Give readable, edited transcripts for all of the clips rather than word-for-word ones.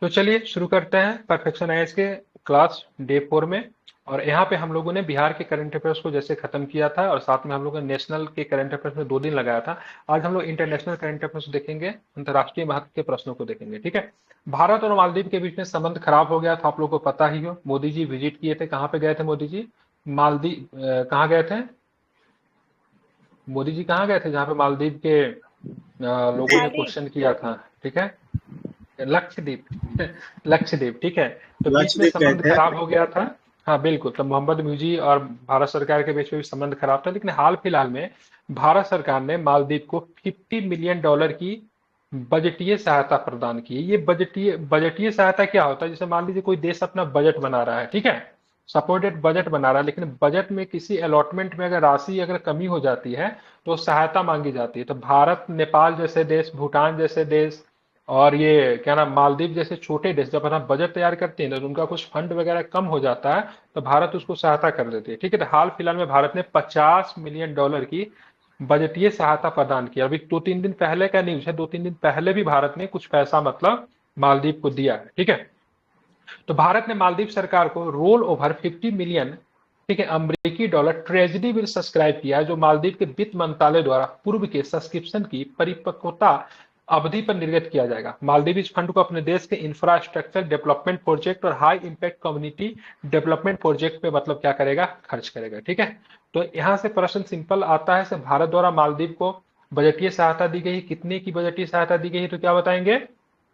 तो चलिए शुरू करते हैं परफेक्शन आईएएस के क्लास डे 4 में। और यहाँ पे हम लोगों ने बिहार के करंट अफेयर्स को जैसे खत्म किया था और साथ में हम लोगों ने नेशनल के करंट अफेयर्स में 2 दिन लगाया था। आज हम लोग इंटरनेशनल करंट अफेयर्स देखेंगे, अंतर्राष्ट्रीय महत्व के प्रश्नों को देखेंगे। ठीक है। भारत और मालदीव के बीच में संबंध खराब हो गया था, आप लोग को पता ही हो। मोदी जी विजिट किए थे, कहाँ पे गए थे मोदी जी? मालदीव कहाँ गए थे मोदी जी? कहाँ गए थे जहाँ पे मालदीव के लोगों ने मालदीव। क्वेश्चन किया था? ठीक है, लक्षद्वीप। लक्षद्वीप, ठीक है। तो बीच में लक्षद्वीप गए संबंध थे। खराब हो गया था। हाँ बिल्कुल, तो मोहम्मद म्यूजी और भारत सरकार के बीच में भी संबंध खराब था, लेकिन हाल फिलहाल में भारत सरकार ने मालदीव को $50 मिलियन की बजटीय सहायता प्रदान की है। ये बजटीय बजटीय सहायता क्या होता है? जैसे मान लीजिए कोई देश अपना बजट बना रहा है, ठीक है, सपोर्टेड बजट बना रहा है, लेकिन बजट में किसी अलॉटमेंट में अगर राशि अगर कमी हो जाती है तो सहायता मांगी जाती है। तो भारत, नेपाल जैसे देश, भूटान जैसे देश और ये क्या नाम मालदीव जैसे छोटे देश जब अपना बजट तैयार करते हैं तो उनका कुछ फंड वगैरह कम हो जाता है तो भारत उसको सहायता कर देती है। ठीक है, तो हाल फिलहाल में भारत ने $50 मिलियन की बजटीय सहायता प्रदान किया। अभी 2-3 दिन पहले का न्यूज है, 2-3 दिन पहले भी भारत ने कुछ पैसा मतलब मालदीव को दिया है। ठीक है, तो भारत ने मालदीव सरकार को रोल ओवर 50 मिलियन, ठीक है, अमेरिकी डॉलर ट्रेजरी बिल सब्सक्राइब किया है, जो मालदीव के वित्त मंत्रालय द्वारा पूर्व के सब्सक्रिप्शन की परिपक्वता अवधि पर निर्गत किया जाएगा। मालदीव इस फंड को अपने देश के इंफ्रास्ट्रक्चर डेवलपमेंट प्रोजेक्ट और high impact community development project पे मतलब क्या करेगा, खर्च करेगा। ठीक है, तो यहां से प्रश्न सिंपल आता है, भारत द्वारा मालदीव को बजटीय सहायता दी गई, कितने की बजटीय सहायता दी गई, तो क्या बताएंगे?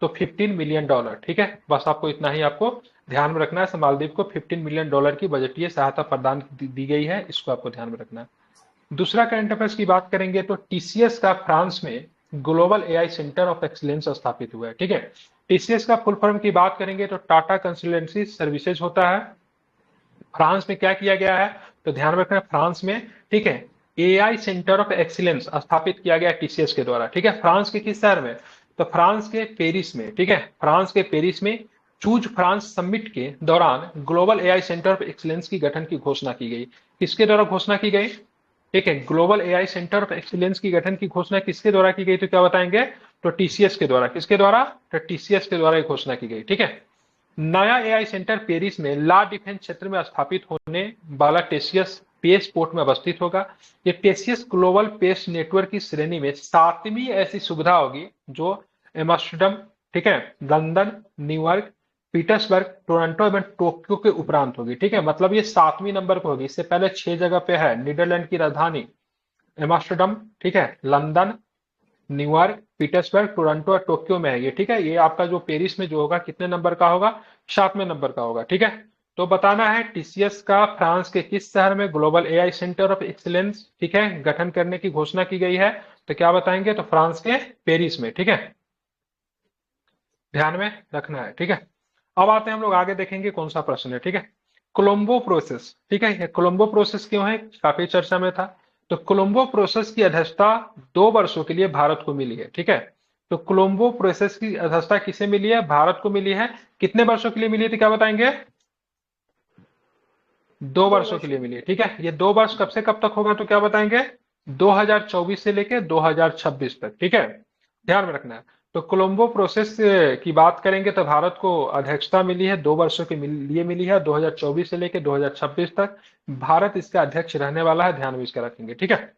तो $15 मिलियन। ठीक है, बस आपको इतना ही आपको ध्यान में रखना है। मालदीव को $15 मिलियन की बजटीय सहायता प्रदान दी गई है, इसको आपको ध्यान में रखना है। दूसरा करंट अफेयर्स की बात करेंगे तो टीसीएस का फ्रांस में global AI centre of excellence स्थापित हुआ है। ठीक है, टीसीएस का फुल फॉर्म की बात करेंगे तो टाटा कंसल्टेंसी सर्विसेज होता है। फ्रांस में क्या किया गया है, तो ध्यान रखना, फ्रांस में, ठीक है, एआई सेंटर ऑफ एक्सीलेंस स्थापित किया गया टीसीएस के द्वारा। ठीक है, फ्रांस के किस शहर में? तो फ्रांस के पेरिस में। ठीक है, फ्रांस के पेरिस में चूज फ्रांस समिट के दौरान global AI centre of excellence की गठन की घोषणा की गई। किसके द्वारा घोषणा की गई? ठीक है, global AI centre of excellence की गठन की घोषणा किसके द्वारा की गई, तो क्या बताएंगे? तो टीसीएस के द्वारा। किसके द्वारा? तो टीसीएस के द्वारा घोषणा की गई। ठीक है, नया एआई सेंटर पेरिस में ला डिफेंस क्षेत्र में स्थापित होने वाला टेसियस पेस पोर्ट में अवस्थित होगा। ये टेसियस ग्लोबल पेस नेटवर्क की श्रेणी में 7वीं ऐसी सुविधा होगी जो एम्स्टर्डम, ठीक है, लंदन, न्यूयॉर्क, पीटर्सबर्ग, टोरंटो एवं टोक्यो के उपरांत होगी। ठीक है, मतलब ये 7वीं नंबर पर होगी। इससे पहले 6 जगह पे है, नीदरलैंड की राजधानी एम्स्टर्डम, ठीक है, लंदन, न्यूयॉर्क, पीटर्सबर्ग, टोरंटो और टोक्यो में है ये। ठीक है, ये आपका जो पेरिस में जो होगा कितने नंबर का होगा? 7वें नंबर का होगा। ठीक है, तो बताना है टीसीएस का फ्रांस के किस शहर में global AI centre of excellence, ठीक है, गठन करने की घोषणा की गई है, तो क्या बताएंगे? तो फ्रांस के पेरिस में। ठीक है, ध्यान में रखना है। ठीक है, अब आते हैं हम लोग आगे देखेंगे कौन सा प्रश्न है। ठीक है, कोलंबो प्रोसेस। ठीक है, ये कोलंबो प्रोसेस क्यों है, काफी चर्चा में था। तो कोलंबो प्रोसेस की अध्यक्षता 2 वर्षों के लिए भारत को मिली है। ठीक है, तो कोलंबो प्रोसेस की अध्यक्षता किसे मिली है? भारत को मिली है। कितने वर्षों के लिए मिली थी, क्या बताएंगे? 2 वर्षों के लिए मिली है। ठीक है, ये 2 वर्ष कब से कब तक होगा, तो क्या बताएंगे? 2024 से लेकर 2026 तक। ठीक है, ध्यान में रखना है। तो कोलंबो प्रोसेस की बात करेंगे तो भारत को अध्यक्षता मिली है, 2 वर्षों के लिए मिली है, 2024 से लेकर 2026 तक भारत इसका अध्यक्ष रहने वाला है। ध्यान में इसका रखेंगे। ठीक है,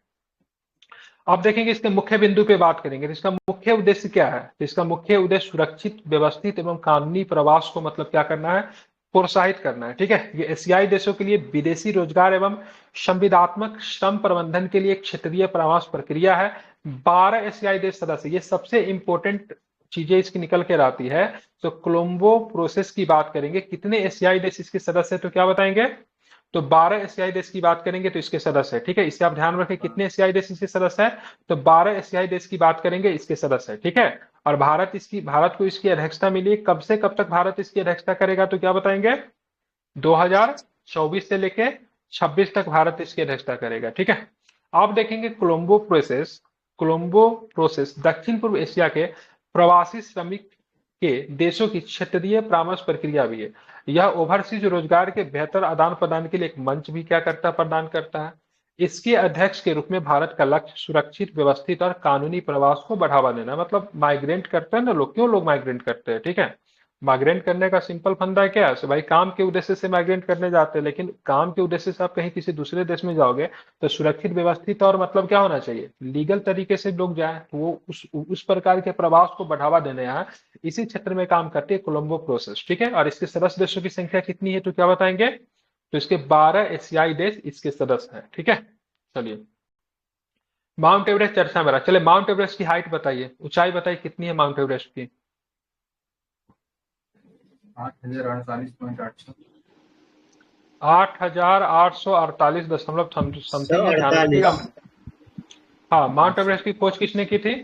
अब देखेंगे इसके मुख्य बिंदु पे बात करेंगे। तो इसका मुख्य उद्देश्य क्या है? तो इसका मुख्य उद्देश्य सुरक्षित, व्यवस्थित एवं कानूनी प्रवास को मतलब क्या करना है? प्रोत्साहित करना है। ठीक है, ये एशियाई देशों के लिए विदेशी रोजगार एवं संविदात्मक श्रम प्रबंधन के लिए क्षेत्रीय परामर्श प्रक्रिया है। 12 एशियाई देश सदस्य, ये सबसे इंपॉर्टेंट चीजें इसकी निकल कर आती है। तो कोलंबो प्रोसेस की बात करेंगे, कितने एशियाई देश इसके सदस्य है, तो क्या बताएंगे? तो 12 एशियाई देश की बात करेंगे तो इसके सदस्य है। ठीक है, इसे आप ध्यान रखें, कितने एशियाई देश इसके सदस्य है? तो 12 एशियाई देश की बात करेंगे, इसके सदस्य है। ठीक है, और भारत को इसकी अध्यक्षता मिली। कब से कब तक भारत इसकी अध्यक्षता करेगा, तो क्या बताएंगे? 2024 से लेके 26 तक भारत इसकी अध्यक्षता करेगा। ठीक है, आप देखेंगे कोलंबो प्रोसेस, कोलंबो प्रोसेस दक्षिण पूर्व एशिया के प्रवासी श्रमिक के देशों की क्षेत्रीय परामर्श प्रक्रिया भी है। यह ओवरसीज रोजगार के बेहतर आदान प्रदान के लिए एक मंच भी क्या करता है, प्रदान करता है। इसके अध्यक्ष के रूप में भारत का लक्ष्य सुरक्षित, व्यवस्थित और कानूनी प्रवास को बढ़ावा देना। मतलब माइग्रेंट करते हैं ना लोग, क्यों लोग माइग्रेंट करते हैं? ठीक है, माइग्रेट करने का सिंपल फंडा है क्या है, भाई काम के उद्देश्य से माइग्रेट करने जाते हैं, लेकिन काम के उद्देश्य से आप कहीं किसी दूसरे देश में जाओगे तो सुरक्षित, व्यवस्थित और मतलब क्या होना चाहिए, लीगल तरीके से लोग जाए, तो वो उस प्रकार के प्रवास को बढ़ावा देने यहाँ इसी क्षेत्र में काम करती है कोलंबो प्रोसेस। ठीक है, और इसके सदस्य देशों की संख्या कितनी है तो क्या बताएंगे, तो इसके 12 एशियाई देश इसके सदस्य हैं। ठीक है, चलिए माउंट एवरेस्ट चर्चा में रहा, चले माउंट एवरेस्ट की हाइट बताइए, ऊंचाई बताइए कितनी है माउंट एवरेस्ट की। 8,048.86। 8,848 समथिंग है, ध्यान 148। रखिएगा। हाँ, माउंट एवरेस्ट की खोज किसने की थी?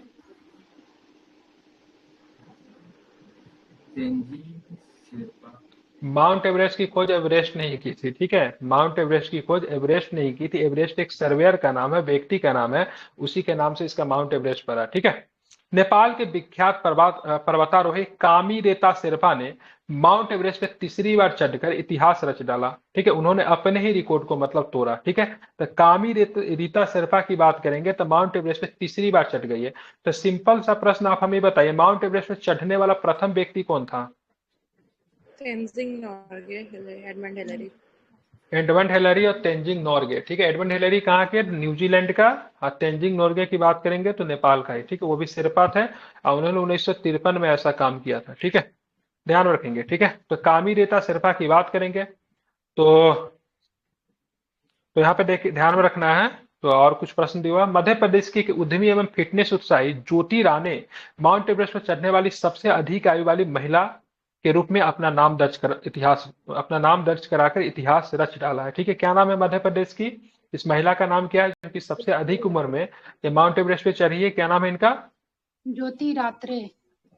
तेंजी शेरपा। माउंट एवरेस्ट की खोज एवरेस्ट नहीं की थी। ठीक है, माउंट एवरेस्ट की खोज एवरेस्ट नहीं की थी, एवरेस्ट एक सर्वेयर का नाम है, व्यक्ति का नाम है, उसी के नाम से इसका माउंट एवरेस्ट पड़ा। ठीक है, नेपाल के विख्यात पर्वतारोही कामी रेता शेरपा ने माउंट एवरेस्ट पे तीसरी बार चढ़कर इतिहास रच डाला। ठीक है, उन्होंने अपने ही रिकॉर्ड को मतलब तोड़ा। ठीक है, तो कामी रीता शेरपा की बात करेंगे तो माउंट एवरेस्ट पे तीसरी बार चढ़ गई है। तो सिंपल सा प्रश्न आप हमें बताइए, माउंट एवरेस्ट पे चढ़ने वाला प्रथम व्यक्ति कौन था? Tenzing Norgay, Edmund Hillary. Edmund Hillary और तेंजिंग नोरगे। ठीक है, एडमंड हिलरी कहाँ के? न्यूजीलैंड का। और तेंजिंग नोरगे की बात करेंगे तो नेपाल का है। ठीक है, वो भी शेरपा थे और उन्होंने 1953 में ऐसा काम किया था। ठीक है, ध्यान रखेंगे। ठीक है, तो कामी रेता शेरपा की बात करेंगे तो यहाँ पे देखिए ध्यान में रखना है। तो और कुछ प्रश्न दिया हुआ, मध्य प्रदेश की उद्यमी एवं फिटनेस उत्साही ज्योति राणे माउंट एवरेस्ट पर चढ़ने वाली सबसे अधिक आयु वाली महिला के रूप में अपना नाम दर्ज कराकर इतिहास रच डाला है। ठीक है, क्या नाम है मध्य प्रदेश की इस महिला का? नाम क्या है जो कि सबसे अधिक उम्र में ये माउंट एवरेस्ट पे चढ़ी है? क्या नाम है इनका? ज्योति रात्रे।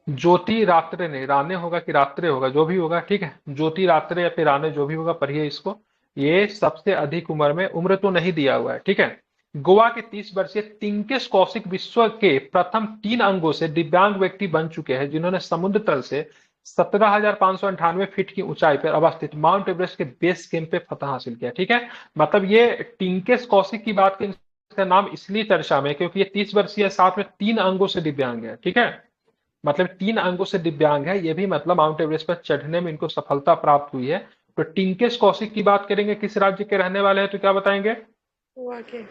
ज्योति रात्रे, नहीं राणे होगा कि रात्रे होगा, जो भी होगा। ठीक है, ज्योति रात्रे या फिर राणे, जो भी होगा, पढ़िए इसको। ये सबसे अधिक उम्र में, उम्र तो नहीं दिया हुआ है। ठीक है, गोवा के 30 वर्षीय तिंकेश कौशिक विश्व के प्रथम 3 अंगों से दिव्यांग व्यक्ति बन चुके हैं जिन्होंने समुद्र तल से 17,598 फीट की ऊंचाई पर अवस्थित माउंट एवरेस्ट के बेस कैंप पे फतह हासिल किया। ठीक है, मतलब ये टिंकेश कौशिक की बात करें, इसका नाम इसलिए चर्चा में क्योंकि ये 30 वर्षीय, साथ में 3 अंगों से दिव्यांग है। ठीक है, मतलब 3 अंगों से दिव्यांग है, ये भी मतलब माउंट एवरेस्ट पर चढ़ने में इनको सफलता प्राप्त हुई है। तो टिंकेश कौशिक की बात करेंगे, किस राज्य के रहने वाले हैं तो क्या बताएंगे? गोवा के।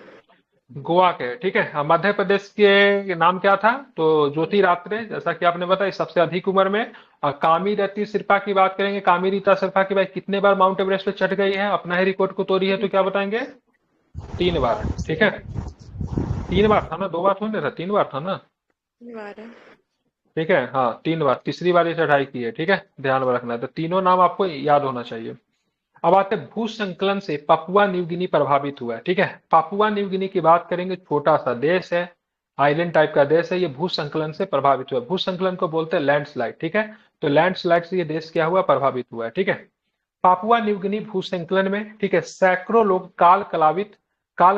गोवा के। ठीक है, हाँ, मध्य प्रदेश के नाम क्या था? तो ज्योति रात्रे, जैसा कि आपने बताया, सबसे अधिक उम्र में। और कामी रती शेरपा की बात करेंगे, कामी रीता शेरपा की भाई कितने बार माउंट एवरेस्ट पे चढ़ गई है, अपना ही रिकॉर्ड को तोड़ी है, तो क्या बताएंगे? 3 बार। ठीक है, 3 बार था ना, 2 बार थोड़ी ना था, 3 बार था ना। बारह। ठीक है, हाँ 3 बार, तीसरी बार ये चढ़ाई की है। ठीक है, ध्यान में रखना है, तो तीनों नाम आपको याद होना चाहिए। अब आते हैं भू संकलन से पापुआ न्यू गिनी प्रभावित हुआ है। ठीक है, पापुआ न्यू गिनी की बात करेंगे, छोटा सा देश है, आइलैंड टाइप का देश है, ये भू संकलन से प्रभावित हुआ है। भू संकलन को बोलते हैं लैंडस्लाइड। ठीक है, तो लैंडस्लाइड से ये देश क्या हुआ? प्रभावित हुआ है। ठीक है, पापुआ न्यू गिनी भू संकलन में, ठीक है, सैकड़ों लोग काल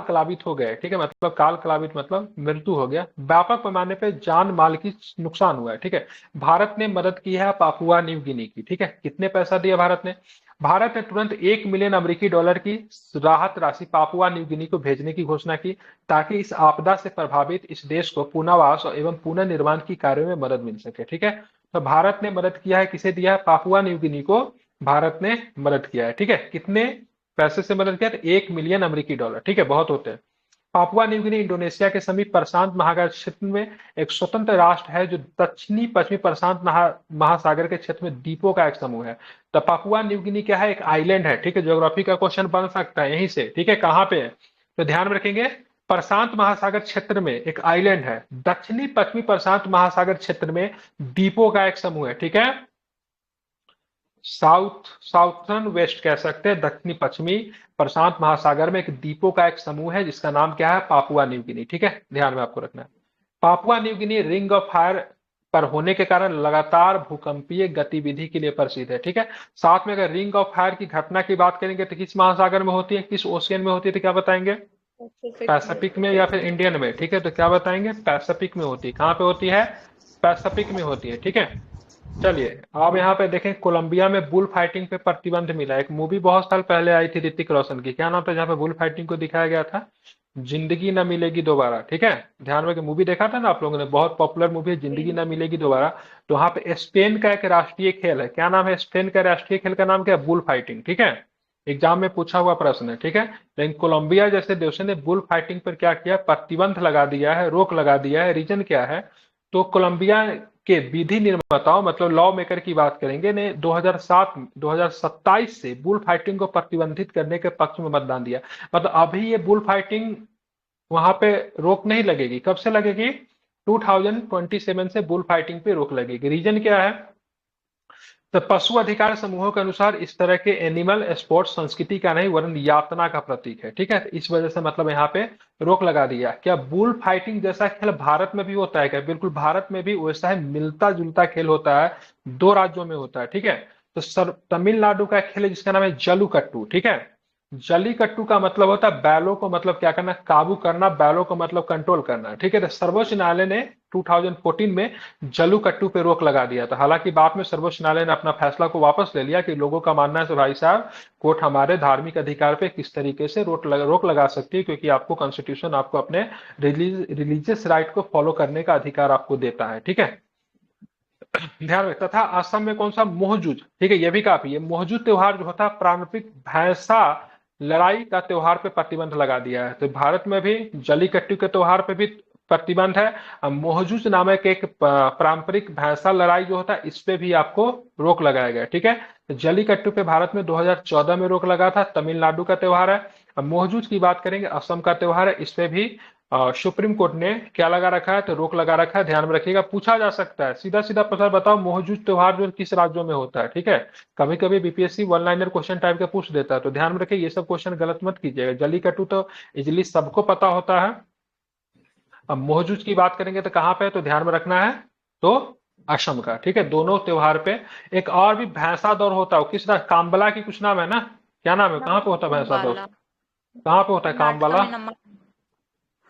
कलावित हो गए। ठीक है, मतलब काल कलावित मतलब मृत्यु हो गया, व्यापक पैमाने पे जान माल की नुकसान हुआ है। ठीक है, भारत ने मदद की है पापुआ न्यू गिनी की। ठीक है, कितने पैसा दिया भारत ने? भारत ने तुरंत 1 मिलियन अमेरिकी डॉलर की राहत राशि पापुआ न्यू गिनी को भेजने की घोषणा की, ताकि इस आपदा से प्रभावित इस देश को पुनर्वास एवं पुनर्निर्माण की कार्यों में मदद मिल सके। ठीक है, तो भारत ने मदद किया है, किसे दिया है? पापुआ न्यू गिनी को भारत ने मदद किया है। ठीक है, कितने पैसे से मदद किया? 1 मिलियन अमेरिकी डॉलर। ठीक है, बहुत होते हैं। पापुआ न्यू गिनी इंडोनेशिया के समीप प्रशांत महासागर क्षेत्र में एक स्वतंत्र राष्ट्र है जो दक्षिणी पश्चिमी प्रशांत महासागर के क्षेत्र में द्वीपों का एक समूह है। तो पापुआ न्यू गिनी क्या है? एक आइलैंड है। ठीक है, ज्योग्राफी का क्वेश्चन बन सकता है यहीं से। ठीक है, कहाँ पे है तो ध्यान में रखेंगे, प्रशांत महासागर क्षेत्र में एक आइलैंड है, दक्षिणी पश्चिमी प्रशांत महासागर क्षेत्र में द्वीपों का एक समूह है। ठीक है, साउथर्न वेस्ट कह सकते हैं, दक्षिणी पश्चिमी प्रशांत महासागर में एक द्वीपों का एक समूह है जिसका नाम क्या है? Papua New Guinea. ठीक है, ध्यान में आपको रखना है। Papua New Guinea ring of fire पर होने के कारण लगातार भूकंपीय गतिविधि के लिए प्रसिद्ध है। ठीक है, साथ में अगर रिंग ऑफ फायर की घटना की बात करेंगे तो किस महासागर में होती है, किस ओशियन में होती है, तो क्या बताएंगे? पैसिफिक में या फिर इंडियन में। ठीक है, तो क्या बताएंगे? पैसिफिक में होती है। कहाँ पे होती है? पैसिफिक में होती है। ठीक है, चलिए अब यहाँ पे देखें, कोलंबिया में बुल फाइटिंग पे प्रतिबंध मिला। एक मूवी बहुत साल पहले आई थी ऋतिक रोशन की, क्या नाम था, जहाँ पे बुल फाइटिंग को दिखाया गया था? जिंदगी ना मिलेगी दोबारा, ठीक है। ध्यान में, मूवी देखा था ना आप लोगों ने, बहुत पॉपुलर मूवी है जिंदगी ना मिलेगी दोबारा। तो वहां पे स्पेन का एक राष्ट्रीय खेल है, क्या नाम है स्पेन का राष्ट्रीय खेल का नाम क्या है? बुल फाइटिंग, ठीक है। एग्जाम में पूछा हुआ प्रश्न है, ठीक है। लेकिन कोलंबिया जैसे देशों ने बुल फाइटिंग पर क्या किया? प्रतिबंध लगा दिया है, रोक लगा दिया है। रीजन क्या है? तो कोलंबिया के विधि निर्माताओं, मतलब लॉ मेकर की बात करेंगे, ने 2007 2027 से बुल फाइटिंग को प्रतिबंधित करने के पक्ष में मतदान दिया। मतलब अभी ये बुल फाइटिंग वहां पे रोक नहीं लगेगी। कब से लगेगी? 2027 से बुल फाइटिंग पे रोक लगेगी। रीजन क्या है? तो पशु अधिकार समूहों के अनुसार इस तरह के एनिमल स्पोर्ट्स संस्कृति का नहीं वरन यातना का प्रतीक है, ठीक है। तो इस वजह से मतलब यहाँ पे रोक लगा दिया। क्या बुल फाइटिंग जैसा खेल भारत में भी होता है क्या? बिल्कुल, भारत में भी वैसा है, मिलता जुलता खेल होता है, दो राज्यों में होता है, ठीक है। तो सर तमिलनाडु का खेल है जिसका नाम है जल्लीकट्टू, ठीक है। जलीकट्टू का मतलब होता है बैलों को मतलब क्या करना? काबू करना। बैलों को मतलब कंट्रोल करना, ठीक है। तो सर्वोच्च न्यायालय ने 2014 में जल्लीकट्टू पे रोक लगा दिया था। हालांकि बाद में सर्वोच्च न्यायालय ने अपना फैसला को वापस ले लिया कि लोगों का मानना है तो भाई साहब, कोर्ट हमारे धार्मिक अधिकार पे किस तरीके से रोक लगा सकती है, क्योंकि आपको कॉन्स्टिट्यूशन आपको अपने रिलीजियस राइट को फॉलो करने का अधिकार आपको देता है, ठीक है। ध्यान रखें। तथा असम में कौन सा? मोहजूज, ठीक है, ये भी काफी है। मोहजूज त्योहार जो होता है पारंपरिक भैंसा लड़ाई का त्योहार पे प्रतिबंध लगा दिया है। तो भारत में भी जलीकट्टू के त्योहार पे भी प्रतिबंध है। मोहजूज नामक एक पारंपरिक भैंसा लड़ाई जो होता है इस पे भी आपको रोक लगाया गया, ठीक है। तो जलीकट्टू पे भारत में 2014 में रोक लगा था। तमिलनाडु का त्योहार है। अब मोहजूज की बात करेंगे, असम का त्योहार है, इस पे भी सुप्रीम कोर्ट ने क्या लगा रखा है? तो रोक लगा रखा है। ध्यान में रखिएगा, पूछा जा सकता है सीधा सीधा पता बताओ मोहजूज त्योहार जो किस राज्यों में होता है, ठीक है। कभी कभी BPSC one liner question type का पूछ देता है, तो ध्यान में रखिए ये सब क्वेश्चन गलत मत कीजिएगा। जलीकट्टू तो इजिली सबको पता होता है। अब मोहजूज की बात करेंगे तो कहाँ पे है? तो ध्यान में रखना है, तो असम का, ठीक है। दोनों त्योहार पे एक और भी भैंसा दौड़ होता है, किस राज्य? काम्बला की कुछ नाम है ना, क्या नाम है? कहाँ पे होता है भैंसा दौड़? अम्बाला। कहाँ पे होता है कर्नाटका काम्बला? में नमक।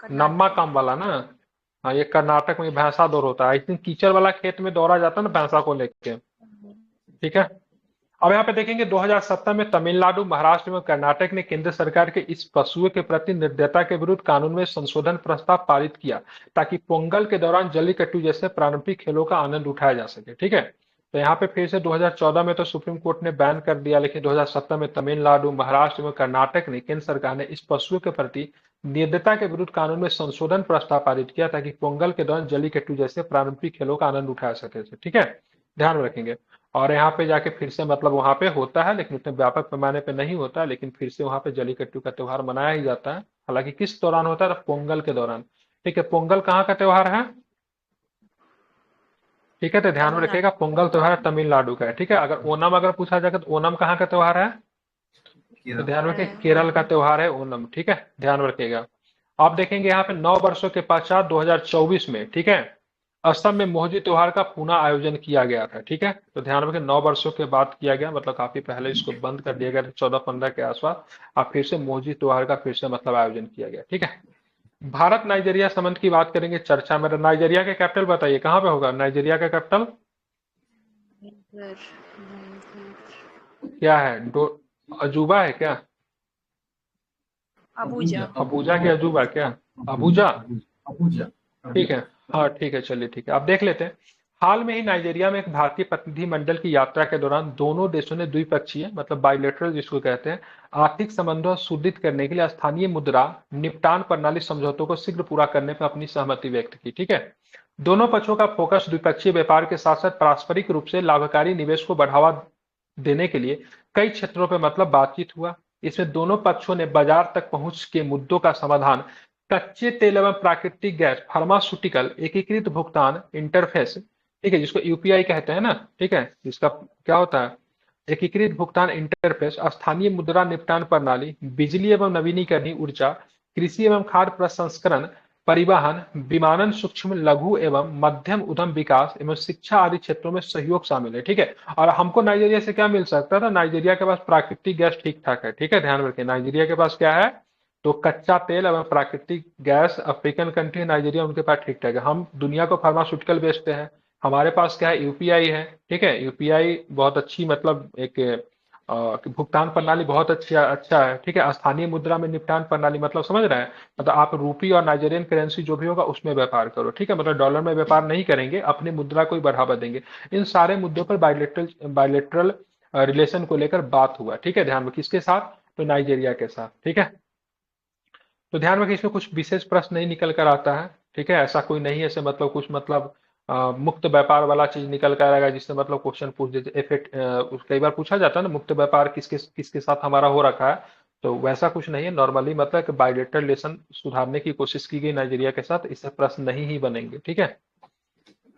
नम्मा कर्नाटका में। काम्बला ना। हाँ, ये कर्नाटक में भैंसा दौड़ होता है। आई थिंक कीचड़ वाला खेत में दौड़ा जाता है ना भैंसा को लेके, ठीक है। अब यहाँ पे देखेंगे 2017 में तमिलनाडु, महाराष्ट्र एवं कर्नाटक ने केंद्र सरकार के इस पशुओं के प्रति निर्दयता के विरुद्ध कानून में संशोधन प्रस्ताव पारित किया, ताकि पोंगल के दौरान जल्लीकट्टू जैसे पारंपरिक खेलों का आनंद उठाया जा सके, ठीक है। तो यहाँ पे फिर से 2014 में तो सुप्रीम कोर्ट ने बैन कर दिया, लेकिन 2017 में तमिलनाडु, महाराष्ट्र एवं कर्नाटक ने केंद्र सरकार ने इस पशुओं के प्रति निर्दयता के विरुद्ध कानून में संशोधन प्रस्ताव पारित किया, ताकि पोंगल के दौरान जल्लीकट्टू जैसे पारंपरिक खेलों का आनंद उठाया सके, ठीक है। ध्यान में रखेंगे। और यहाँ पे जाके फिर से मतलब वहां पे होता है, लेकिन उतने व्यापक पैमाने पे नहीं होता है, लेकिन फिर से वहां पे जलीकट्टू का त्योहार मनाया ही जाता है। हालांकि किस दौरान होता है? तो पोंगल के दौरान, ठीक है। पोंगल कहाँ का त्योहार है? ठीक है, तो ध्यान में रखिएगा, तमिलनाडु। पोंगल त्योहार तमिलनाडु का है, ठीक है। अगर ओनम अगर पूछा जाएगा तो ओनम कहाँ का त्योहार है? तो ध्यान रखिए, केरल का त्योहार है ओनम, ठीक है। ध्यान रखिएगा। आप देखेंगे यहाँ पे 9 वर्षों के पश्चात 2024 में, ठीक है, असम में मोहजी त्योहार का पुनः आयोजन किया गया था, ठीक है। तो ध्यान रखें 9 वर्षों के बाद किया गया, मतलब काफी पहले इसको बंद कर दिया गया था 14-15 के आसपास। अब फिर से मोहजी त्योहार का फिर से मतलब आयोजन किया गया, ठीक है। भारत नाइजीरिया संबंध की बात करेंगे चर्चा में। नाइजीरिया का कैपिटल बताइए कहाँ पे होगा? नाइजीरिया का कैपिटल नाइजर। नाइजर। क्या है? अजूबा है क्या? अबूजा। अबूजा के अजूबा क्या? Abuja, Abuja. ठीक है। हाँ ठीक है, चलिए ठीक है, आप देख लेते हैं। हाल में ही नाइजीरिया में एक भारतीय प्रतिनिधिमंडल की यात्रा के दौरान दोनों देशों ने द्विपक्षीय मतलब बाइलेटरल जिसको कहते हैं आर्थिक संबंधों को सुदृढ़ करने के लिए स्थानीय मुद्रा निपटान प्रणाली समझौतों को शीघ्र पूरा करने पर अपनी सहमति व्यक्त की, ठीक है। दोनों पक्षों का फोकस द्विपक्षीय व्यापार के साथ साथ पारस्परिक रूप से लाभकारी निवेश को बढ़ावा देने के लिए कई क्षेत्रों पर मतलब बातचीत हुआ। इसमें दोनों पक्षों ने बाजार तक पहुंच के मुद्दों का समाधान, कच्चे तेल एवं प्राकृतिक गैस, फार्मास्यूटिकल एकीकृत भुगतान इंटरफेस, ठीक है, जिसको यूपीआई कहते हैं ना, ठीक है, जिसका क्या होता है? एकीकृत भुगतान इंटरफेस, स्थानीय मुद्रा निपटान प्रणाली, बिजली एवं नवीनीकरणीय ऊर्जा, कृषि एवं खाद्य प्रसंस्करण, परिवहन, विमानन, सूक्ष्म लघु एवं मध्यम उद्यम विकास एवं शिक्षा आदि क्षेत्रों में सहयोग शामिल है, ठीक है। और हमको नाइजीरिया से क्या मिल सकता था? नाइजीरिया के पास प्राकृतिक गैस ठीक ठाक है, ठीक है, ध्यान रखिए। नाइजीरिया के पास क्या है? तो कच्चा तेल एवं प्राकृतिक गैस, अफ्रीकन कंट्री नाइजीरिया, उनके पास ठीक ठाक है। हम दुनिया को फार्मास्यूटिकल बेचते हैं, हमारे पास क्या है? यूपीआई है, ठीक है। यूपीआई बहुत अच्छी मतलब एक कि भुगतान प्रणाली बहुत अच्छा है, ठीक है। स्थानीय मुद्रा में निपटान प्रणाली, मतलब समझ रहे हैं, मतलब आप रूपी और नाइजेरियन करेंसी जो भी होगा उसमें व्यापार करो, ठीक है। मतलब डॉलर में व्यापार नहीं करेंगे, अपनी मुद्रा को ही बढ़ावा देंगे। इन सारे मुद्दों पर बायलेटरल बायलेटरल रिलेशन को लेकर बात हुआ, ठीक है। ध्यान में किसके साथ, तो नाइजीरिया के साथ, ठीक है। तो ध्यान रखिए इसमें कुछ विशेष प्रश्न नहीं निकल कर आता है, ठीक है। ऐसा कोई नहीं है ऐसे, मतलब कुछ मतलब मुक्त व्यापार वाला चीज निकल कर आएगा जिससे मतलब क्वेश्चन पूछ देते इफेक्ट, कई बार पूछा जाता है ना मुक्त व्यापार किसके किसके साथ हमारा हो रखा है। तो वैसा कुछ नहीं है, नॉर्मली मतलब कि बायलेटरल रिलेशन सुधारने की कोशिश की गई नाइजीरिया के साथ, इससे प्रश्न नहीं ही बनेंगे, ठीक है।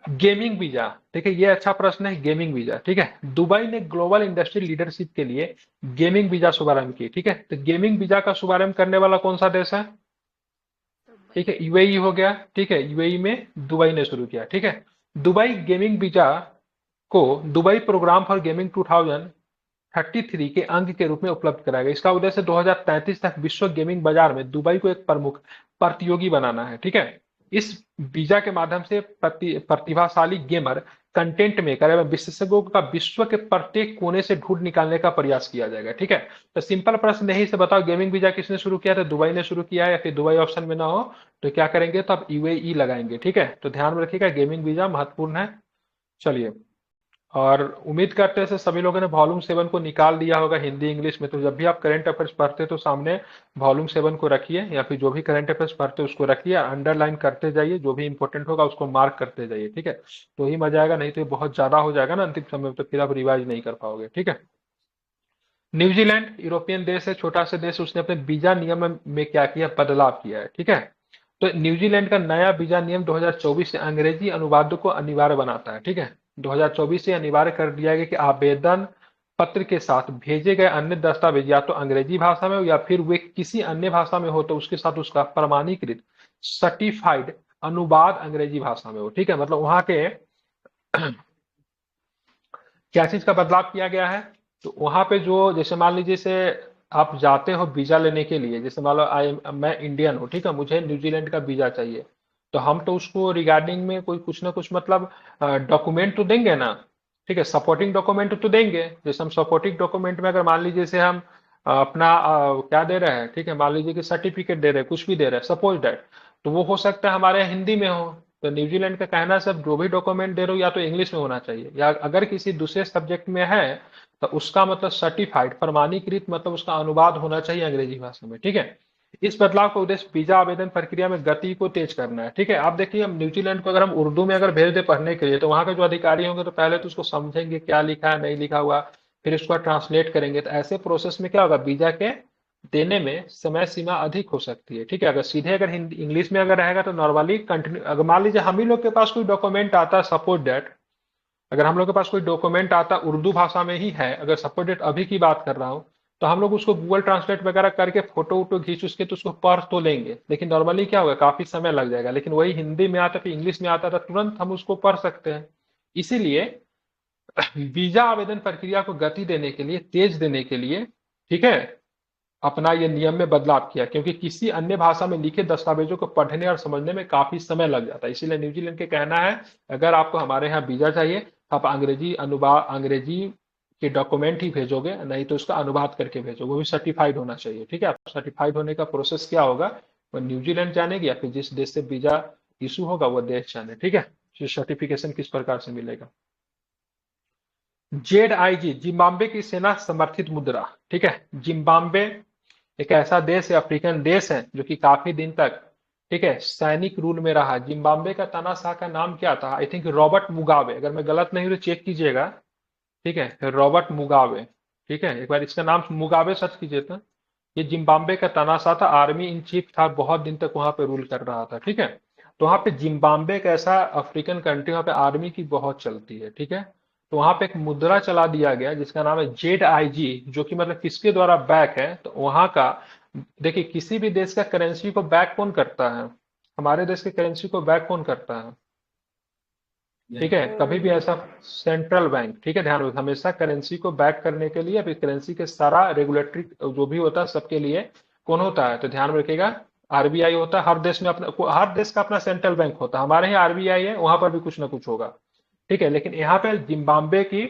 गेमिंग वीजा, ठीक है, ये अच्छा प्रश्न है। गेमिंग वीजा, ठीक है। दुबई ने ग्लोबल इंडस्ट्री लीडरशिप के लिए गेमिंग वीजा शुभारंभ की, ठीक है। तो गेमिंग वीजा का शुभारंभ करने वाला कौन सा देश है, दुबई। ठीक है, यूएई हो गया, ठीक है। यूएई में दुबई ने शुरू किया, ठीक है। दुबई गेमिंग वीजा को दुबई प्रोग्राम फॉर गेमिंग 2033 के अंग के रूप में उपलब्ध कराया गया। इसका उद्देश्य 2033 तक विश्व गेमिंग बाजार में दुबई को एक प्रमुख प्रतियोगी बनाना है, ठीक है। इस वीजा के माध्यम से प्रतिभाशाली गेमर, कंटेंट मेकर एवं विशेषज्ञों का विश्व के प्रत्येक कोने से ढूंढ निकालने का प्रयास किया जाएगा, ठीक है। तो सिंपल प्रश्न यही से बताओ, गेमिंग वीजा किसने शुरू किया था, दुबई ने शुरू किया है, या फिर दुबई ऑप्शन में ना हो तो क्या करेंगे, तो आप यूएई लगाएंगे, ठीक है। तो ध्यान में रखिएगा गेमिंग वीजा महत्वपूर्ण है। चलिए, और उम्मीद करते हैं सभी लोगों ने वॉल्यूम 7 को निकाल दिया होगा हिंदी इंग्लिश में। तो जब भी आप करंट अफेयर्स पढ़ते तो सामने वॉल्यूम 7 को रखिए, या फिर जो भी करंट अफेयर्स पढ़ते उसको रखिए, अंडरलाइन करते जाइए, जो भी इंपॉर्टेंट होगा उसको मार्क करते जाइए, ठीक है। तो ही मजा आएगा, नहीं तो ये बहुत ज्यादा हो जाएगा ना अंतिम समय में, तो फिर आप रिवाइज नहीं कर पाओगे, ठीक है। न्यूजीलैंड यूरोपियन देश है, छोटा सा देश, उसने अपने वीजा नियम में क्या किया, बदलाव किया है, ठीक है। तो न्यूजीलैंड का नया वीजा नियम 2024 से अंग्रेजी अनुवाद को अनिवार्य बनाता है, ठीक है। 2024 से अनिवार्य कर दिया गया कि आवेदन पत्र के साथ भेजे गए अन्य दस्तावेज या तो अंग्रेजी भाषा में हो या फिर वे किसी अन्य भाषा में हो तो उसके साथ उसका प्रमाणीकृत सर्टिफाइड अनुवाद अंग्रेजी भाषा में हो, ठीक है। मतलब वहां के क्या चीज का बदलाव किया गया है, तो वहां पे जो जैसे मान लीजिए से आप जाते हो वीजा लेने के लिए, जैसे मान लो मैं इंडियन हूँ, ठीक है, मुझे न्यूजीलैंड का वीजा चाहिए, तो हम तो उसको रिगार्डिंग में कोई कुछ ना कुछ मतलब डॉक्यूमेंट तो देंगे ना, ठीक है। सपोर्टिंग डॉक्यूमेंट तो देंगे, जैसे हम सपोर्टिंग डॉक्यूमेंट में अगर मान लीजिए से हम अपना क्या दे रहे हैं, ठीक है, मान लीजिए कि सर्टिफिकेट दे रहे हैं, कुछ भी दे रहे हैं, सपोज दैट, तो वो हो सकता है हमारे यहाँ हिंदी में हो। तो न्यूजीलैंड का कहना है सब जो भी डॉक्यूमेंट दे रहे हो या तो इंग्लिश में होना चाहिए, या अगर किसी दूसरे सब्जेक्ट में है तो उसका मतलब सर्टिफाइड प्रमाणीकृत, मतलब उसका अनुवाद होना चाहिए अंग्रेजी भाषा में, ठीक है। इस बदलाव का उद्देश्य वीजा आवेदन प्रक्रिया में गति को तेज करना है, ठीक है। आप देखिए हम न्यूजीलैंड को अगर हम उर्दू में अगर भेज दे पढ़ने के लिए, तो वहां के जो अधिकारी होंगे तो पहले तो उसको समझेंगे क्या लिखा है नहीं लिखा हुआ, फिर उसको ट्रांसलेट करेंगे, तो ऐसे प्रोसेस में क्या होगा, वीजा के देने में समय सीमा अधिक हो सकती है, ठीक है। अगर सीधे अगर हिंदी इंग्लिश में अगर रहेगा तो नॉर्मली कंटिन्यू, अगर मान लीजिए हम ही लोग के पास कोई डॉक्यूमेंट आता है, सपोज दैट अगर हम लोग के पास कोई डॉक्यूमेंट आता उर्दू भाषा में ही है, अगर सपोज दैट अभी की बात कर रहा हूँ, तो हम लोग उसको गूगल ट्रांसलेट वगैरह करके फोटो वोटो खींच उसके तो उसको पढ़ तो लेंगे, लेकिन नॉर्मली क्या होगा, काफी समय लग जाएगा। लेकिन वही हिंदी में आता फिर इंग्लिश में आता था, तुरंत हम उसको पढ़ सकते हैं। इसीलिए वीजा आवेदन प्रक्रिया को गति देने के लिए, तेज देने के लिए, ठीक है, अपना ये नियम में बदलाव किया, क्योंकि किसी अन्य भाषा में लिखे दस्तावेजों को पढ़ने और समझने में काफी समय लग जाता है। इसीलिए न्यूजीलैंड के कहना है अगर आपको हमारे यहाँ वीजा चाहिए तो आप अंग्रेजी अनुवाद, अंग्रेजी के डॉक्यूमेंट ही भेजोगे, नहीं तो उसका अनुवाद करके भेजोगे, वो भी सर्टिफाइड होना चाहिए, ठीक है। आप सर्टिफाइड होने का प्रोसेस क्या होगा, वो न्यूजीलैंड जानेगी या फिर जिस देश से वीजा इशू होगा वो देश जाने, ठीक है। सर्टिफिकेशन किस प्रकार से मिलेगा। जेडआईजी जिम्बाब्वे की सेना समर्थित मुद्रा, ठीक है। जिम्बाब्वे एक ऐसा देश है, अफ्रीकन देश है, जो कि काफी दिन तक, ठीक है, सैनिक रूल में रहा। जिम्बाब्वे का तानाशाह का नाम क्या था, आई थिंक रॉबर्ट मुगाबे, अगर मैं गलत नहीं हूं तो चेक कीजिएगा, ठीक है, रॉबर्ट मुगाबे, ठीक है, एक बार इसका नाम मुगाबे सर्च कीजिए था। ये जिम्बाब्वे का तानाशाह था, आर्मी इन चीफ था, बहुत दिन तक वहां पे रूल कर रहा था, ठीक है। तो वहां पे जिम्बाब्वे एक ऐसा अफ्रीकन कंट्री, वहां पे आर्मी की बहुत चलती है, ठीक है। तो वहां पे एक मुद्रा चला दिया गया जिसका नाम है जेडआईजी, जो कि मतलब किसके द्वारा बैक है, तो वहां का, देखिए किसी भी देश का करेंसी को बैक कौन करता है, हमारे देश के करेंसी को बैक कौन करता है, ठीक है, कभी भी ऐसा सेंट्रल बैंक, ठीक है। ध्यान रखो हमेशा करेंसी को बैक करने के लिए, अभी करेंसी के सारा रेगुलेटरी जो भी होता है सबके लिए कौन होता है, तो ध्यान में रखिएगा आरबीआई होता है। हर देश में अपना, हर देश का अपना सेंट्रल बैंक होता है, हमारे यहाँ आरबीआई है, वहां पर भी कुछ ना कुछ होगा, ठीक है। लेकिन यहाँ पे जिम्बाब्वे की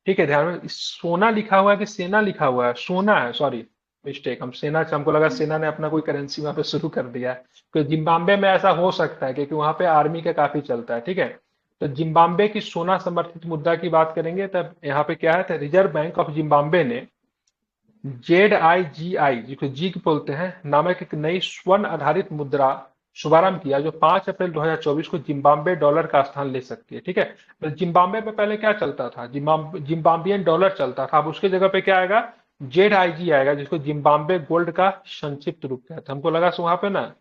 ठीक है, ध्यान में सोना लिखा हुआ है कि सेना लिखा हुआ है, सोना है, सॉरी मिस्टेक, हम सेना से, हमको लगा सेना ने अपना कोई करेंसी वहां पे शुरू कर दिया है। तो जिम्बाब्वे में ऐसा हो सकता है क्योंकि वहां पे आर्मी का काफी चलता है, ठीक है। तो जिम्बाब्वे की सोना समर्थित मुद्रा की बात करेंगे तब यहाँ पे क्या है, तो रिजर्व बैंक ऑफ जिम्बाब्वे ने ZIGI, जिसको जीग बोलते हैं, नामक एक नई स्वर्ण आधारित मुद्रा शुभारंभ किया जो 5 अप्रैल 2024 को जिम्बाब्वे डॉलर का स्थान ले सकती है, ठीक है। तो जिम्बाब्वे में पहले क्या चलता था, जिम्बाब्वियन डॉलर चलता था, अब उसके जगह पे क्या आएगा, ZIG आएगा, जिसको जिम्बाब्वे गोल्ड का संक्षिप्त रूप कहते हैं। हमको लगा वहां पे ना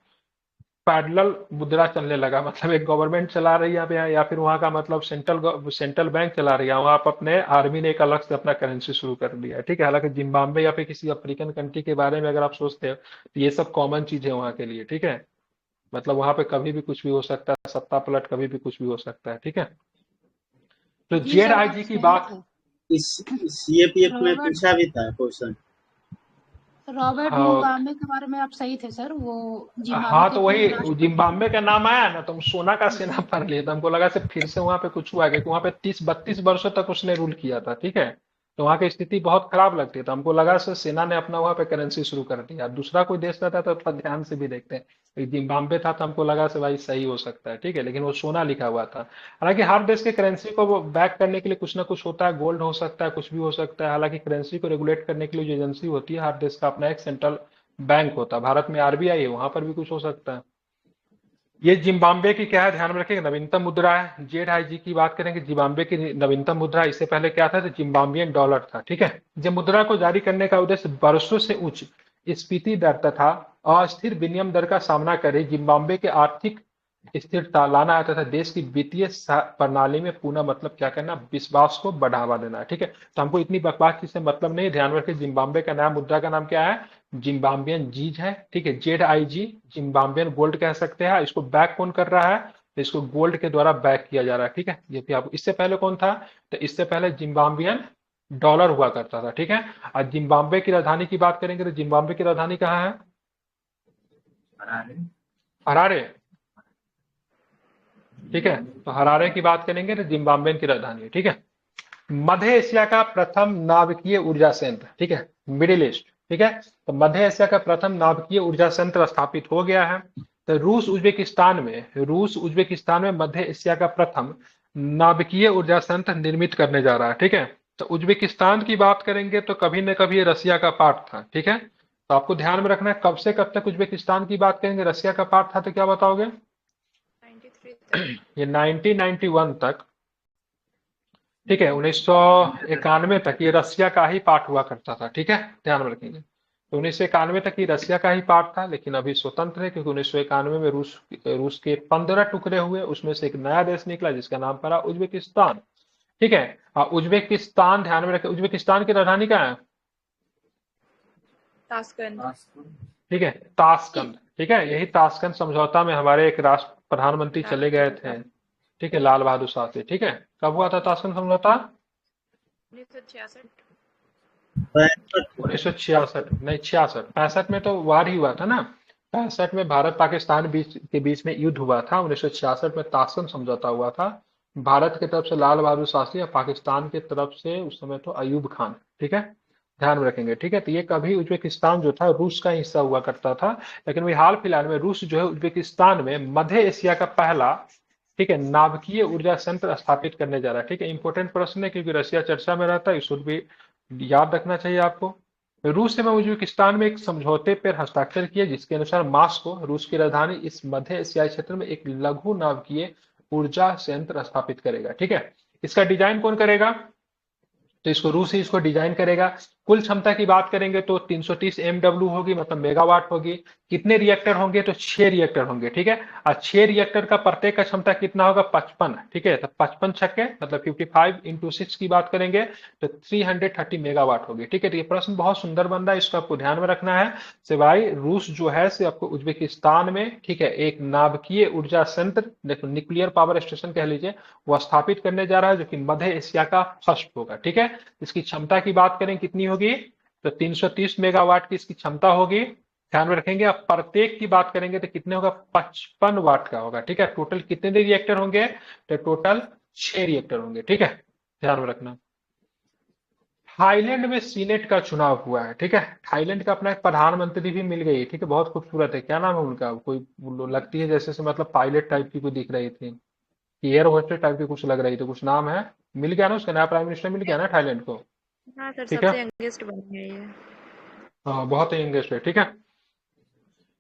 पैरेलल मुद्रा चलने लगा, मतलब एक गवर्नमेंट चला रही है यहाँ, या फिर वहां का मतलब सेंट्रल बैंक चला रही है, वहां आप अपने आर्मी ने एक अलग से अपना करेंसी शुरू कर दिया है, ठीक है। हालांकि जिम्बाब्वे या फिर किसी अफ्रीकन कंट्री के बारे में अगर आप सोचते हो तो ये सब कॉमन चीज है वहां के लिए, ठीक है। मतलब वहां पे कभी भी कुछ भी हो सकता है, सत्ता पलट कभी भी कुछ भी हो सकता है, ठीक है। तो जी जेड सर, आई आप जी की सही बात, थे। इस CAPF में रॉबर्ट पूछा भी था क्वेश्चन। रॉबर्ट हाँ, मुगाबे के बारे में आप सही थे सर, वो जिम्बाब्वे हाँ, के तो पूर्व वही राष्ट्रपति थे। जिम्बाब्वे का नाम आया ना तो हम सोना का जी। सेना पढ़ लिए, तो हमको लगा से फिर से वहां पे कुछ हुआ, क्योंकि वहां पे 30-32 वर्षों तक उसने रूल किया था, ठीक है। तो वहां की स्थिति बहुत खराब लगती है, तो हमको लगा से सेना ने अपना वहां पे करेंसी शुरू कर दिया। दूसरा कोई देश रहता तो थोड़ा ध्यान से भी देखते हैं, जिम्बाब्वे था तो हमको लगा से भाई सही हो सकता है, ठीक है, लेकिन वो सोना लिखा हुआ था। हालांकि हर देश के करेंसी को वो बैक करने के लिए कुछ ना कुछ होता है, गोल्ड हो सकता है, कुछ भी हो सकता है। हालांकि करेंसी को रेगुलेट करने के लिए जो एजेंसी होती है, हर देश का अपना एक सेंट्रल बैंक होता है। भारत में RBI है, वहां पर भी कुछ हो सकता है। ये जिम्बाब्वे की क्या है, ध्यान में रखिएगा, नवीनतम मुद्रा है। ZIG की बात करेंगे, जिम्बाब्वे की नवीनतम मुद्रा, इससे पहले क्या था, तो जिम्बाब्वियन डॉलर था, ठीक है। जब मुद्रा को जारी करने का उद्देश्य वर्षों से उच्च स्फीति दर तथा अस्थिर विनिमय दर का सामना करे जिम्बाब्वे के आर्थिक स्थिरता लाना है तथा देश की वित्तीय प्रणाली में पुनः मतलब क्या करना, विश्वास को बढ़ावा देना है, ठीक है। तो हमको इतनी बकवास चीज से मतलब नहीं, ध्यान रखिए जिम्बाब्वे का नया मुद्रा का नाम क्या है, जिम्बाब्वियन जीज है, ठीक है। ZIG, जिम्बाब्वियन गोल्ड कह सकते हैं। इसको बैक कौन कर रहा है, तो इसको गोल्ड के द्वारा बैक किया जा रहा है, ठीक है। ये भी आप, इससे पहले कौन था, तो इससे पहले जिम्बाब्वियन डॉलर हुआ करता था, ठीक है। और जिम्बाब्वे की राजधानी की बात करेंगे तो जिम्बाब्वे की राजधानी कहाँ है, हरारे। हरारे, ठीक है। तो हरारे की बात करेंगे तो जिम्बाब्वे की राजधानी है, ठीक है। मध्य एशिया का प्रथम नाभिकीय ऊर्जा संयंत्र, ठीक है, मिडिल ईस्ट, ठीक है। तो मध्य एशिया का प्रथम नाभिकीय ऊर्जा संयंत्र स्थापित हो गया है। तो रूस उज्बेकिस्तान में मध्य एशिया का प्रथम नाभिकीय ऊर्जा संयंत्र निर्मित करने जा रहा है, ठीक है। तो उज्बेकिस्तान की बात करेंगे तो कभी न कभी ये रसिया का पार्ट था, ठीक है। तो आपको ध्यान में रखना है कब से कब तक उज्बेकिस्तान की बात करेंगे, रसिया का पार्ट था, तो क्या बताओगे, 93 तक। ये 1991 तक, ठीक है। 1991 तक ये रसिया का ही पार्ट हुआ करता था, ठीक है, ध्यान में रखेंगे। तो 1991 तक ये रसिया का ही पार्ट था, लेकिन अभी स्वतंत्र है, क्योंकि 1991 में रूस के 15 टुकड़े हुए, उसमें से एक नया देश निकला जिसका नाम पड़ा उज्बेकिस्तान, ठीक है। उज्बेकिस्तान, ध्यान में रखें, उज्बेकिस्तान की राजधानी क्या है, ताशकंद। ठीक है, ताशकंद, ठीक है। यही ताशकंद समझौता में हमारे एक राष्ट्र प्रधानमंत्री चले गए थे, ठीक है, लाल बहादुर शास्त्री, ठीक है। कब हुआ था ताशकंद समझौता, 1966। 1966, नहीं 66, 65 में तो वार ही हुआ था ना। 65 में भारत पाकिस्तान के बीच में युद्ध हुआ था। 1966 में ताशकंद समझौता हुआ था। भारत की तरफ से लाल बहादुर शास्त्री और पाकिस्तान की तरफ से उस समय तो अयूब खान, ठीक है, ध्यान में रखेंगे, ठीक है। तो ये कभी उज्बेकिस्तान जो था रूस का हिस्सा हुआ करता था, लेकिन वही हाल फिलहाल में रूस जो है उज्बेकिस्तान में मध्य एशिया का पहला, ठीक है, नाभिकीय ऊर्जा संयंत्र स्थापित करने जा रहा है, ठीक है। इंपॉर्टेंट प्रश्न है क्योंकि रशिया चर्चा में रहता है, इस भी याद रखना चाहिए आपको। रूस ने उज्बेकिस्तान में एक समझौते पर हस्ताक्षर किए जिसके अनुसार मास्को, रूस की राजधानी, इस मध्य एशियाई क्षेत्र में एक लघु नाभिकीय ऊर्जा संयंत्र स्थापित करेगा, ठीक है। इसका डिजाइन कौन करेगा, तो इसको रूस ही इसको डिजाइन करेगा। कुल क्षमता की बात करेंगे तो 330 MW होगी, मतलब मेगावाट होगी। कितने रिएक्टर होंगे, तो 6 रिएक्टर होंगे, ठीक है। और 6 रिएक्टर का प्रत्येक का क्षमता कितना होगा, 55, ठीक है। तो 55 छक्के मतलब 55 इंटू 6 की बात करेंगे तो 330 मेगावाट होगी, ठीक है। तो ये प्रश्न बहुत सुंदर बन रहा है, इसको आपको ध्यान में रखना है। से भाई रूस जो है से आपको उज्बेकिस्तान में, ठीक है, एक नाभिकीय ऊर्जा संयंत्र, देखो न्यूक्लियर पावर स्टेशन कह लीजिए, वो स्थापित करने जा रहा है, जो कि मध्य एशिया का फर्स्ट होगा, ठीक है। इसकी क्षमता की बात करें कितनी होगी, तो 330 मेगावाट की इसकी क्षमता होगी, ध्यान में रखेंगे। अब प्रत्येक की बात करेंगे तो कितने होगा, 55 वाट का होगा, ठीक है। टोटल कितने रिएक्टर होंगे, तो टोटल 6 रिएक्टर होंगे, ठीक है, ध्यान में रखना। थाईलैंड में सीनेट का चुनाव हुआ है, ठीक है। थाईलैंड का अपना एक प्रधानमंत्री भी मिल गई, ठीक है, बहुत खूबसूरत है। क्या नाम है उनका? कोई वो लगती है जैसे से मतलब पायलट टाइप की कोई दिख रही थी, एयर होस्टेस टाइप की कुछ लग रही थी, कुछ नाम है। मिल गया ना उसका, नया प्राइम मिनिस्टर मिल गया ना थाईलैंड को। हाँ सर, ठीक है। सबसे यंगेस्ट बनी है ये। हाँ, बहुत ही यंगेस्ट है, ठीक है।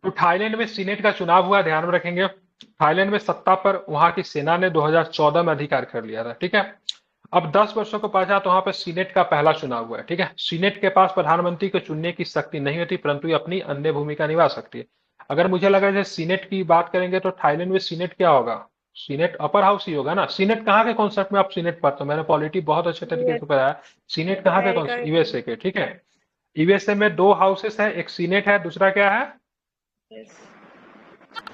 तो थाईलैंड में सीनेट का चुनाव हुआ, ध्यान में रखेंगे। थाईलैंड में सत्ता पर वहां की सेना ने 2014 में अधिकार कर लिया था, ठीक है। अब 10 वर्षों के पश्चात वहां पर सीनेट का पहला चुनाव हुआ है, ठीक है। सीनेट के पास प्रधानमंत्री को चुनने की शक्ति नहीं होती, परंतु ये अपनी अन्य भूमिका निभा सकती है। अगर मुझे लगा जैसे सीनेट की बात करेंगे तो थाईलैंड में सीनेट क्या होगा? सीनेट अपर हाउस ही होगा ना। सीनेट कहाँ के कॉन्सेप्ट में आप सीनेट पढ़ते हो? मैंने पॉलिटी बहुत अच्छे तरीके से पढ़ाया। सीनेट कहाँ के अमेरिका कॉन्सेप्ट? यूएसए के, ठीक है। यूएसए में दो हाउसेस है, एक सीनेट है, दूसरा क्या है?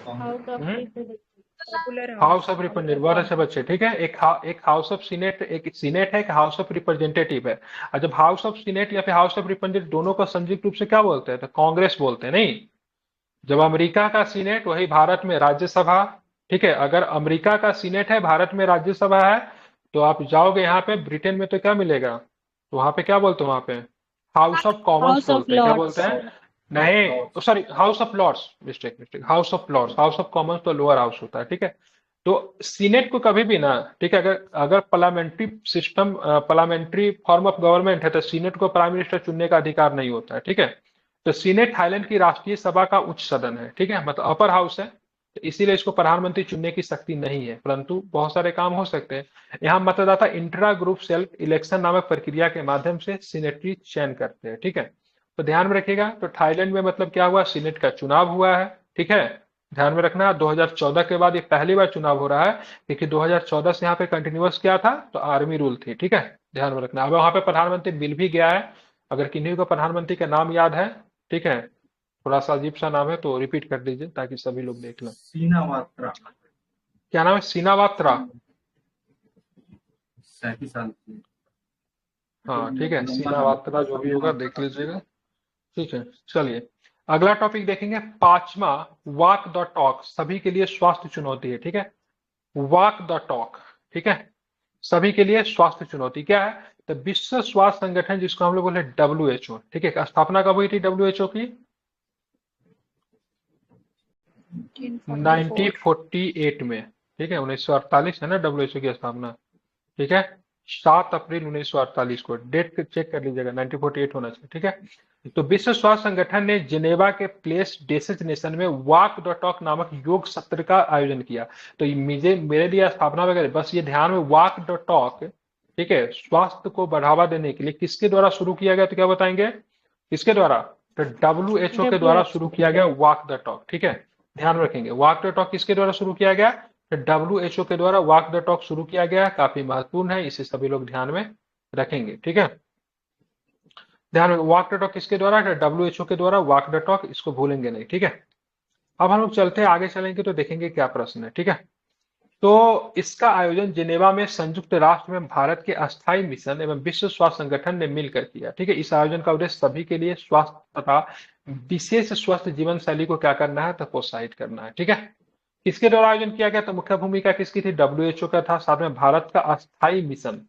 हम्म popular house house. Of representative, बहुत अच्छे बच्चे, ठीक है। एक हाउस ऑफ सीनेट, एक सीनेट है, एक हाउस ऑफ रिप्रेजेंटेटिव है। और जब हाउस ऑफ सीनेट या फिर हाउस ऑफ रिप्रेजेंटेटिव दोनों को संयुक्त रूप से क्या बोलते हैं? तो कांग्रेस बोलते हैं, नहीं। जब अमेरिका का सीनेट, वही भारत में राज्यसभा, ठीक है। अगर अमेरिका का सीनेट है, भारत में राज्यसभा है, तो आप जाओगे यहाँ पे ब्रिटेन में तो क्या मिलेगा? तो वहां पे क्या बोलते हैं? वहां पे House of Commons House of बोलते हैं। क्या बोलते लॉर्ड्स। हैं? नहीं, sorry, House of Lords, mistake mistake, House of Lords. House of Commons तो लोअर हाउस होता है, ठीक है। तो सीनेट को कभी भी ना, ठीक है, अगर अगर parliamentary system, parliamentary form of government है, तो सीनेट को प्राइम मिनिस्टर चुनने का अधिकार नहीं होता है, ठीक है। तो सीनेट थाईलैंड की राष्ट्रीय सभा का उच्च सदन है, ठीक है, मतलब अपर हाउस है। तो इसीलिए इसको प्रधानमंत्री चुनने की शक्ति नहीं है, परंतु बहुत सारे काम हो सकते हैं। यहाँ मतदाता इंट्रा ग्रुप सेल्फ इलेक्शन नामक प्रक्रिया के माध्यम से सीनेटरी चयन करते हैं, ठीक है। तो ध्यान में रखिएगा, तो थाईलैंड में मतलब क्या हुआ? सीनेट का चुनाव हुआ है, ठीक है। ध्यान में रखना, 2014 के बाद ये पहली बार चुनाव हो रहा है, क्योंकि 2014 से यहाँ पे कंटिन्यूअस क्या था? तो आर्मी रूल थी, ठीक है। ध्यान में रखना। अब वहां पे प्रधानमंत्री मिल भी गया है। अगर किन्हीं को प्रधानमंत्री का नाम याद है, ठीक है, थोड़ा सा अजीब सा नाम है, तो रिपीट कर दीजिए ताकि सभी लोग देख लें। सीनावात्रा। क्या नाम है? सीनावात्रा। 37 साल की। हाँ, ठीक है, सीनावात्रा जो भी होगा देख लीजिएगा, ठीक है। चलिए अगला टॉपिक देखेंगे, पांचवा, वॉक द टॉक, सभी के लिए स्वास्थ्य चुनौती है, ठीक है। वॉक द टॉक, ठीक है, सभी के लिए स्वास्थ्य चुनौती क्या है? तो विश्व स्वास्थ्य संगठन, जिसको हम लोग बोले WHO, ठीक है, स्थापना कब हुई थी WHO की? 1944। 1948 में, ठीक है। 1948 है ना WHO की स्थापना, ठीक है। 7 अप्रैल 1948 को, डेट चेक कर लीजिएगा, 1948 होना चाहिए, ठीक है। तो विश्व स्वास्थ्य संगठन ने जिनेवा के प्लेस डेसिग्नेशन में वॉक द टॉक नामक योग सत्र का आयोजन किया। तो मुझे, मेरे लिए स्थापना वगैरह, बस ये ध्यान में, वॉक द टॉक, ठीक है, स्वास्थ्य को बढ़ावा देने के लिए किसके द्वारा शुरू किया गया? तो क्या बताएंगे? किसके द्वारा? तो WHO के द्वारा शुरू किया गया वॉक द टॉक, ठीक है। ध्यान रखेंगे, वॉक द टॉक किसके द्वारा शुरू किया गया? तो WHO के द्वारा वॉक द टॉक शुरू किया गया, काफी महत्वपूर्ण है, इसे सभी लोग ध्यान में रखेंगे, ठीक है। ध्यान में, वॉक द टॉक किसके द्वारा? WHO के द्वारा वॉक द टॉक, इसको भूलेंगे नहीं, ठीक है। अब हम लोग चलते हैं, आगे चलेंगे तो देखेंगे क्या प्रश्न है, ठीक है। तो इसका आयोजन जिनेवा में संयुक्त राष्ट्र में भारत के अस्थायी मिशन एवं विश्व स्वास्थ्य संगठन ने मिलकर किया, ठीक है। इस आयोजन का उद्देश्य सभी के लिए स्वास्थ्य तथा विशेष स्वस्थ जीवन शैली को क्या करना है? तो प्रोत्साहित करना है, ठीक है। किसके द्वारा आयोजन किया गया? तो मुख्य भूमिका किसकी थी? WHO का था, साथ में भारत का अस्थायी मिशन,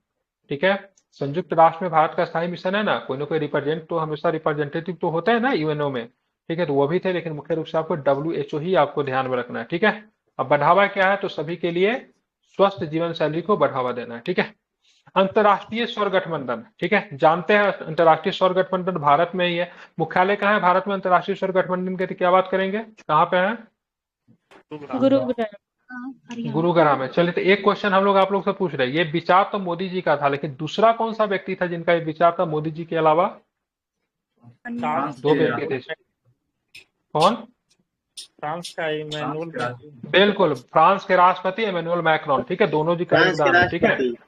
ठीक है। संयुक्त राष्ट्र में भारत का अस्थायी मिशन है ना, कोई ना कोई रिप्रेजेंट तो हमेशा रिप्रेजेंटेटिव तो होते हैं ना यूएनओ में, ठीक है। तो वो भी थे, लेकिन मुख्य रूप से आपको WHO ही आपको ध्यान में रखना है, ठीक है। अब बढ़ावा क्या है? तो सभी के लिए स्वस्थ जीवन शैली को बढ़ावा देना है, ठीक है। अंतर्राष्ट्रीय सौर गठबंधन, ठीक है, जानते हैं अंतर्राष्ट्रीय सौर गठबंधन भारत में ही है। मुख्यालय कहाँ है भारत में अंतर्राष्ट्रीय सौर गठबंधन के? तो क्या बात करेंगे, कहाँ पे है? हरियाणा। गुरुग्राम है। चलिए, तो एक क्वेश्चन हम लोग आप लोग से पूछ रहे हैं, ये विचार तो मोदी जी का था, लेकिन दूसरा कौन सा व्यक्ति था जिनका ये विचार था मोदी जी के अलावा? दो व्यक्ति थे। कौन? फ्रांस का इमैनुअल। बिल्कुल, फ्रांस के राष्ट्रपति इमैनुअल मैक्रोन, ठीक है, दोनों जी का फ्रांस के योगदान है, ठीक है। राष्ट्रपति।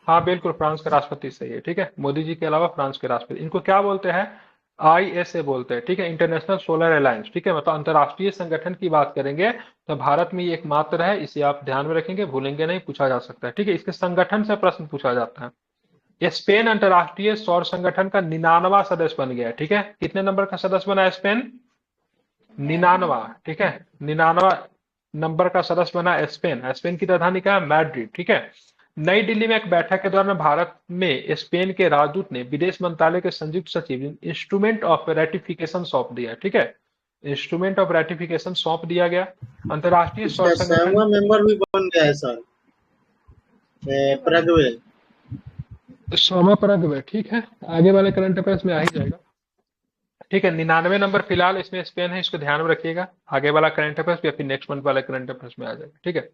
हाँ बिल्कुल, फ्रांस के राष्ट्रपति सही है, ठीक है। मोदी जी के अलावा फ्रांस के राष्ट्रपति, इनको क्या बोलते हैं? ISA बोलते हैं, ठीक है, इंटरनेशनल सोलर अलायंस, ठीक है। मतलब अंतर्राष्ट्रीय संगठन की बात करेंगे तो भारत में ये एकमात्र है, इसे आप ध्यान में रखेंगे, भूलेंगे नहीं, पूछा जा सकता है, ठीक है। इसके संगठन से प्रश्न पूछा जाता है। ये स्पेन अंतर्राष्ट्रीय सौर संगठन का 99वां सदस्य बन गया है, ठीक है। कितने नंबर का सदस्य बना है स्पेन? 99वां, ठीक है, 99वां नंबर का सदस्य बना स्पेन। स्पेन की राजधानी क्या है? मैड्रिड, ठीक है। नई दिल्ली में एक बैठक के दौरान भारत में स्पेन के राजदूत ने विदेश मंत्रालय के संयुक्त सचिव इंस्ट्रूमेंट ऑफ रेटिफिकेशन सौंप दिया। ठीक है, इंस्ट्रूमेंट ऑफ रेटिफिकेशन सौंप दिया गया। अंतर्राष्ट्रीय सौर इसका संगठन 7वां मेंबर भी बन गया है सर, पैराग्वे। सोमा परग्वे, ठीक है, आगे वाले करंट अफेयर्स में आ ही जाएगा। ठीक है, 99 नंबर फिलहाल इसमें स्पेन है, इसको ध्यान में रखिएगा। आगे वाला करंट अफेयर्स या फिर नेक्स्ट मंथ वाले करंट अफेयर्स में आ जाएगा। ठीक है,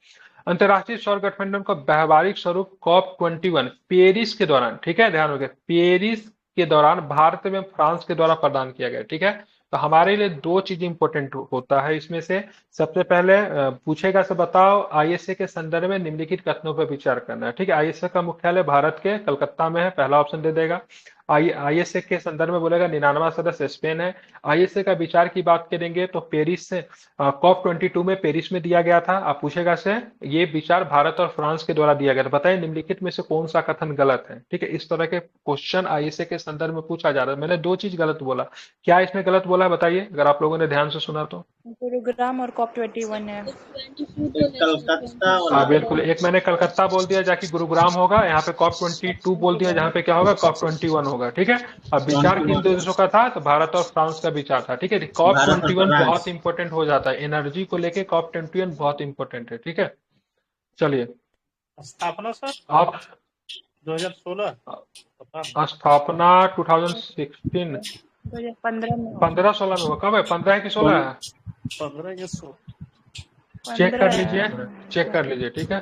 अंतर्राष्ट्रीय सौर गठबंधन को व्यवहारिक स्वरूप COP21 पेरिस के दौरान, ठीक है, ध्यान रखिए, पेरिस के दौरान भारत में फ्रांस के द्वारा प्रदान किया गया। ठीक है, तो हमारे लिए दो चीज इंपॉर्टेंट होता है इसमें से। सबसे पहले पूछेगा से बताओ आईएसए के संदर्भ में निम्नलिखित कथनों पर विचार करना है। ठीक है, आईएसए का मुख्यालय भारत के कलकत्ता में है, पहला ऑप्शन दे देगा। आईएसए के संदर्भ में बोलेगा 99वां सदस्य स्पेन है। आईएसए का विचार की बात करेंगे तो पेरिस से COP22 में पेरिस में दिया गया था। आप पूछेगा से ये विचार भारत और फ्रांस के द्वारा दिया गया था, बताइए निम्नलिखित में से कौन सा कथन गलत है। ठीक है, इस तरह के क्वेश्चन आईएसए के संदर्भ में पूछा जा रहा है। मैंने दो चीज गलत बोला, क्या इसमें गलत बोला है बताइए, अगर आप लोगों ने ध्यान से सुना तो। गुरुग्राम और COP21 है। कलकत्ता हाँ बिल्कुल, एक मैंने कलकत्ता बोल दिया जाके गुरुग्राम होगा, यहाँ पे COP22 बोल दिया जहाँ पे क्या होगा COP21 होगा। ठीक है, अब विचार किन देशों का था तो भारत और फ्रांस का विचार था। ठीक है, भारत और COP21 फ्रांस। बहुत इंपॉर्टेंट हो जाता है, एनर्जी को लेके COP21 बहुत इंपॉर्टेंट है। ठीक है, चलिए स्थापना सर आप 2016 स्थापना 2016 2015 में 15-16 में हुआ, कब है, 15 है कि 16 है, 15 के 16 चेक कर लीजिए, चेक कर लीजिए। ठीक है,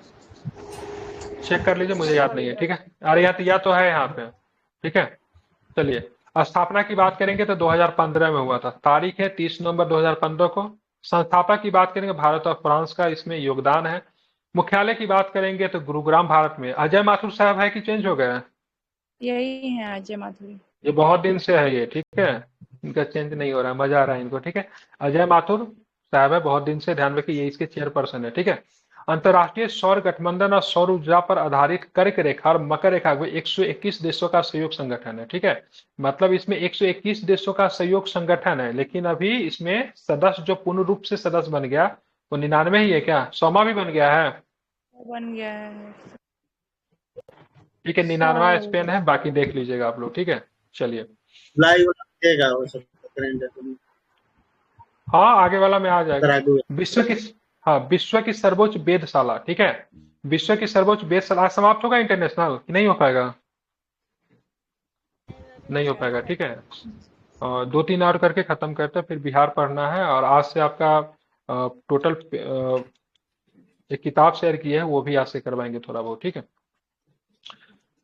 चेक कर लीजिए, मुझे याद नहीं है। ठीक है, अरे या तो है यहाँ पे। ठीक है, चलिए स्थापना की बात करेंगे तो 2015 में हुआ था, तारीख है 30 नवंबर 2015 को। संस्थापक की बात करेंगे भारत और फ्रांस का इसमें योगदान है। मुख्यालय की बात करेंगे तो गुरुग्राम भारत में। अजय माथुर साहब है कि चेंज हो गया है? यही है अजय माथुर। ये बहुत दिन से है ये। ठीक है, इनका चेंज नहीं हो रहा है, मजा आ रहा है इनको। ठीक है, अजय माथुर साहब है बहुत दिन से, ध्यान रखिए, ये इसके चेयरपर्सन है। ठीक है, अंतर्राष्ट्रीय सौर गठबंधन और सौर ऊर्जा पर आधारित कर्क रेखा और मकर रेखा में 121 देशों का सहयोग संगठन है। ठीक है, मतलब इसमें 121 देशों का सहयोग संगठन है, लेकिन अभी इसमें सदस्य जो पूर्ण रूप से सदस्य बन गया वो 99 ही है क्या, 100वां भी बन गया है? बन गया है। ठीक है, 99वां स्पेन है, बाकी देख लीजिएगा आप लोग। ठीक है, चलिए लाइव लगेगा वो सब करंट अफेयर। हाँ आगे वाला में आ जाएगा। पैराग्वे। विश्व की, हाँ विश्व की सर्वोच्च वेधशाला। ठीक है, विश्व की सर्वोच्च वेधशाला आज समाप्त होगा इंटरनेशनल कि नहीं हो पाएगा? नहीं हो पाएगा। ठीक है, और 2-3 और करके खत्म करते हैं, फिर बिहार पढ़ना है। और आज से आपका टोटल एक किताब शेयर की है, वो भी आज से करवाएंगे थोड़ा बहुत। ठीक है,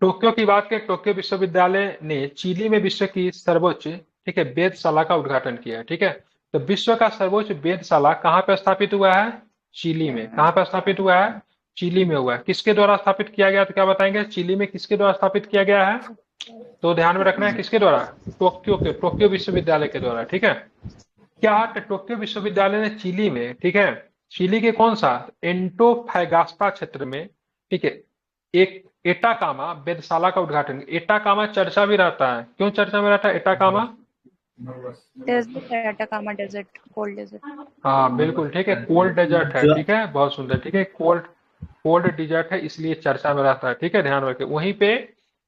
टोक्यो की बात करें, टोक्यो विश्वविद्यालय ने चिली में विश्व की सर्वोच्च, ठीक है, वेधशाला का उद्घाटन किया है। ठीक है, तो विश्व का सर्वोच्च वेधशाला कहाँ पे स्थापित हुआ है? चिली में। कहाँ पे स्थापित हुआ है? चिली में हुआ है। किसके द्वारा स्थापित किया गया तो क्या बताएंगे, चिली में किसके द्वारा स्थापित किया गया है? तो ध्यान में रखना है किसके द्वारा, टोक्यो विश्वविद्यालय के द्वारा। ठीक है, क्या टोक्यो विश्वविद्यालय ने चिली में, ठीक है, चिली के कौन सा एंटोफैगास्टा क्षेत्र में, ठीक है, एक एटाकामा वेधशाला का उद्घाटन। एटाकामा चर्चा भी रहता है, क्यों चर्चा में रहता है एटाकामा? डेजर्ट है, अटाकामा डेजर्ट, कोल्ड डेजर्ट। हाँ बिल्कुल, ठीक है, कोल्ड डेजर्ट है। ठीक है, बहुत सुंदर। ठीक है, कोल्ड डेजर्ट है, इसलिए चर्चा में रहता है। ठीक है, ध्यान रखें। वहीं पे,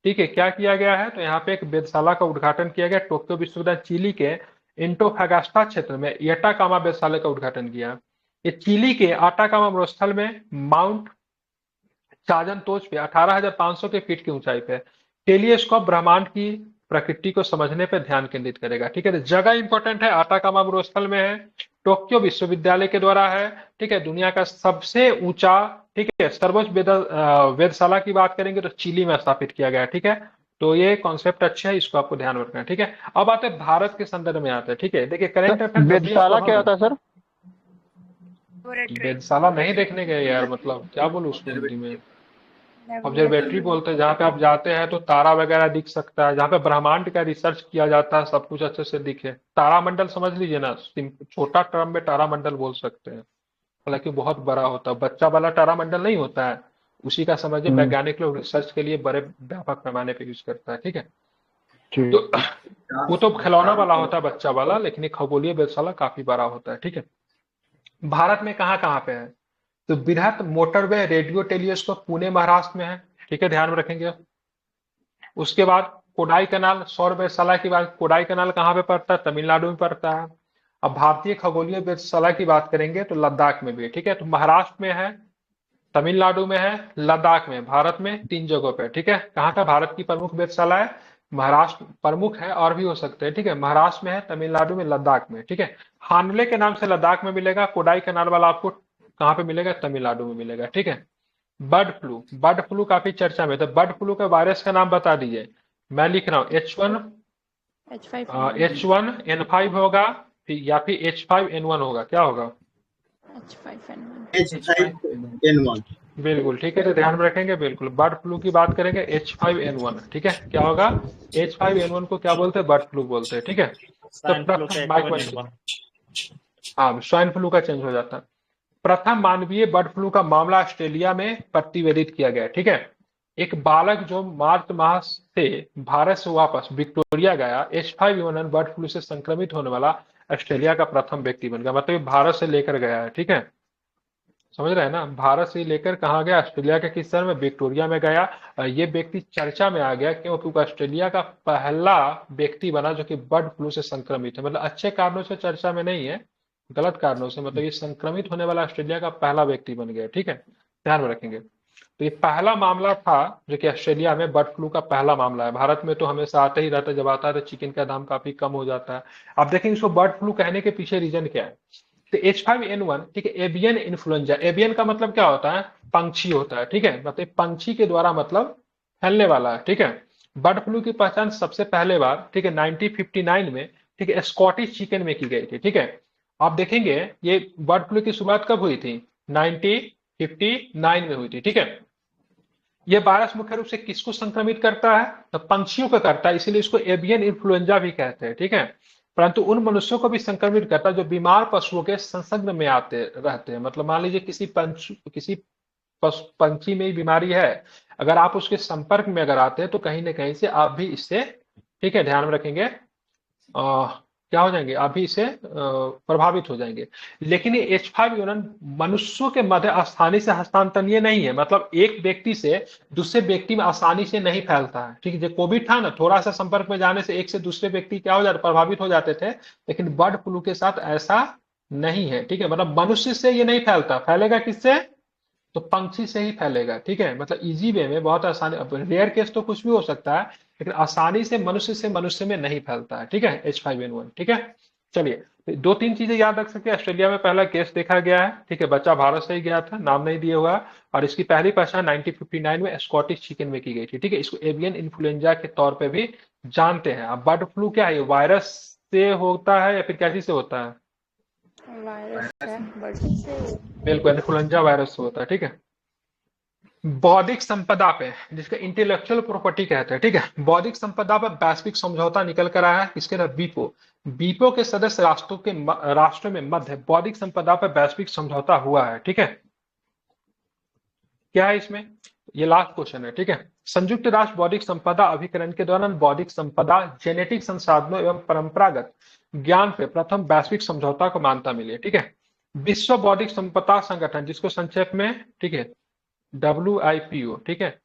ठीक है, क्या किया गया है तो यहाँ पे एक वेधशाला का उद्घाटन किया गया, टोक्यो विश्वविद्यालय चिली के एंटोफैगास्टा क्षेत्र में एटाकामा वेधशाला का उद्घाटन किया। ये चिली के आटाकामा मरुस्थल में माउंट चाजनतोच पे 18,500 के फीट की ऊंचाई पे टेलीस्कोप ब्रह्मांड की प्रकृति को समझने पर ध्यान केंद्रित करेगा। ठीक है, तो जगह इंपॉर्टेंट है, आटाकामा मरुस्थल में है, टोक्यो विश्वविद्यालय के द्वारा है। ठीक है, दुनिया का सबसे ऊंचा, ठीक है, सर्वोच्च वेधशाला की बात करेंगे तो चिली में स्थापित किया गया है। ठीक है, तो ये कॉन्सेप्ट अच्छा है, इसको आपको ध्यान रखना है। ठीक है, अब आते हैं भारत के संदर्भ में आते हैं। ठीक है, देखिए करंट अफेयर वेधशाला क्या होता है सर? वेधशाला नहीं देखने गए यार, मतलब क्या बोलूं उसको हिंदी में, ऑब्जर्वेटरी बोलते हैं, जहाँ पे आप जाते हैं तो तारा वगैरह दिख सकता है, जहाँ पे ब्रह्मांड का रिसर्च किया जाता है, सब कुछ अच्छे से दिखे। तारामंडल समझ लीजिए ना, छोटा टर्म में तारामंडल बोल सकते हैं, हालांकि बहुत बड़ा होता है, बच्चा वाला तारामंडल नहीं होता है, उसी का समझिए वैज्ञानिक लोग रिसर्च के लिए बड़े व्यापक पैमाने पे यूज करता है। ठीक है, तो वो तो खिलौना वाला होता है बच्चा वाला, लेकिन ये खगोलीय वेधशाला काफी बड़ा होता है। ठीक है, भारत में कहाँ कहाँ पे है तो बृहत motorway radio telescope Pune Maharashtra में है, ठीक है, ध्यान में रखेंगे। उसके बाद कोडाई कनाल, सौर वेधशाला की बात, कोडाई कनाल कहाँ पे पड़ता है? तमिलनाडु में पड़ता है। अब भारतीय खगोलीय वेधशाला की बात करेंगे तो लद्दाख में भी है, ठीक है। तो महाराष्ट्र में है, तमिलनाडु में है, लद्दाख में, भारत में 3 जगहों पे, ठीक है। कहाँ का भारत की प्रमुख वेधशाला है? महाराष्ट्र प्रमुख है, और भी हो सकते हैं, ठीक है। महाराष्ट्र में है, तमिलनाडु में, लद्दाख में, ठीक है। हानले के नाम से लद्दाख में मिलेगा, कोडाई कनाल वाला आपको कहाँ पे मिलेगा? तमिलनाडु में मिलेगा, ठीक है। बर्ड फ्लू काफी चर्चा में, तो बर्ड फ्लू का वायरस का नाम बता दीजिए। मैं लिख रहा हूँ H1N5 होगा, या फिर H5N1 होगा, क्या होगा? H5N1 H5N1 बिल्कुल ठीक है, तो ध्यान में रखेंगे। बिल्कुल, बर्ड फ्लू की बात करेंगे, H5N1, ठीक है। क्या होगा? H5N1 को क्या बोलते हैं? बर्ड फ्लू बोलते हैं, ठीक है। तो प्रथम हाँ, स्वाइन फ्लू का चेंज हो जाता है। प्रथम मानवीय बर्ड फ्लू का मामला ऑस्ट्रेलिया में प्रतिवेदित किया गया, ठीक है। एक बालक जो मार्च माह से भारत से वापस विक्टोरिया गया, H5N1 बर्ड फ्लू से संक्रमित होने वाला ऑस्ट्रेलिया का प्रथम व्यक्ति बन गया। मतलब भारत से लेकर गया है, ठीक है, समझ रहे हैं ना। भारत से लेकर कहाँ गया? ऑस्ट्रेलिया के किस शहर में? विक्टोरिया में गया। ये व्यक्ति चर्चा में आ गया क्योंकि ऑस्ट्रेलिया का पहला व्यक्ति बना जो कि बर्ड फ्लू से संक्रमित है। मतलब अच्छे कारणों से चर्चा में नहीं है, गलत कारणों से। मतलब ये संक्रमित होने वाला ऑस्ट्रेलिया का पहला व्यक्ति बन गया, ठीक है, ध्यान में रखेंगे। तो ये पहला मामला था जो कि ऑस्ट्रेलिया में बर्ड फ्लू का पहला मामला है। भारत में तो हमेशा आते ही रहता है, जब आता है तो चिकन का दाम काफी कम हो जाता है। अब देखेंगे इसको बर्ड फ्लू कहने के पीछे रीजन क्या है। तो H5N1, ठीक है, एवियन इन्फ्लुएंजा। एवियन का मतलब क्या होता है? पंछी होता है, ठीक है। मतलब पंछी के द्वारा मतलब फैलने वाला है, ठीक है। बर्ड फ्लू की पहचान सबसे पहले बार, ठीक है, 1959 में, ठीक है, स्कॉटिश चिकन में की गई थी, ठीक है। आप देखेंगे ये बर्ड फ्लू की शुरुआत कब हुई थी? 1959 में हुई थी, ठीक है। ये वायरस मुख्य रूप से किसको संक्रमित करता है? तो पंछियों को करता है, इसीलिए इसको एवियन इन्फ्लुएंजा भी कहते हैं, ठीक है। परंतु उन मनुष्यों को भी संक्रमित करता है जो बीमार पशुओं के संसर्ग में आते रहते हैं। मतलब मान लीजिए किसी पंछी में ही बीमारी है, अगर आप उसके संपर्क में अगर आते हैं तो कहीं ना कहीं से आप भी इससे, ठीक है, ध्यान में रखेंगे, क्या हो जाएंगे? आप भी इससे प्रभावित हो जाएंगे। लेकिन ये H5N1 मनुष्यों के मध्य आसानी से हस्तांतरणीय नहीं है। मतलब एक व्यक्ति से दूसरे व्यक्ति में आसानी से नहीं फैलता है, ठीक है। जो कोविड था ना, थोड़ा सा संपर्क में जाने से एक से दूसरे व्यक्ति क्या हो जाते, प्रभावित हो जाते थे। लेकिन बर्ड फ्लू के साथ ऐसा नहीं है, ठीक है। मतलब मनुष्य से ये नहीं फैलता, फैलेगा किससे? तो पंछी से ही फैलेगा, ठीक है। मतलब इजी वे में, बहुत आसानी। रेयर केस तो कुछ भी हो सकता है, लेकिन आसानी से मनुष्य में नहीं फैलता है, ठीक है, H5N1, ठीक है। चलिए, तो 2-3 चीजें याद रख सकते हैं। ऑस्ट्रेलिया में पहला केस देखा गया है, ठीक है, बच्चा भारत से ही गया था, नाम नहीं दिया हुआ। और इसकी पहली पहचान 1959 में स्कॉटिश चिकन में की गई थी, ठीक है। इसको एवियन इन्फ्लुएंजा के तौर पर भी जानते हैं। अब बर्ड फ्लू क्या है? वायरस से होता है या फिर कैसी से होता है? वायरस है, बर्ड से। बिल्कुल, इन्फ्लुएंजा वायरस से होता है, ठीक है। बौद्धिक संपदा पे, जिसका इंटेलेक्चुअल प्रॉपर्टी कहते हैं, ठीक है, बौद्धिक संपदा पर वैश्विक समझौता निकल कर आया है। इसके अंदर बीपो के सदस्य राष्ट्रों में मध्य बौद्धिक संपदा पर वैश्विक समझौता हुआ है, ठीक है। क्या है इसमें? ये लास्ट क्वेश्चन है, ठीक है। संयुक्त राष्ट्र बौद्धिक संपदा अभिकरण के दौरान बौद्धिक संपदा, जेनेटिक संसाधनों एवं परंपरागत ज्ञान पे प्रथम वैश्विक समझौता को मान्यता मिली है, ठीक है। विश्व बौद्धिक संपदा संगठन, जिसको संक्षेप में, ठीक है, WIPO, ठीक है,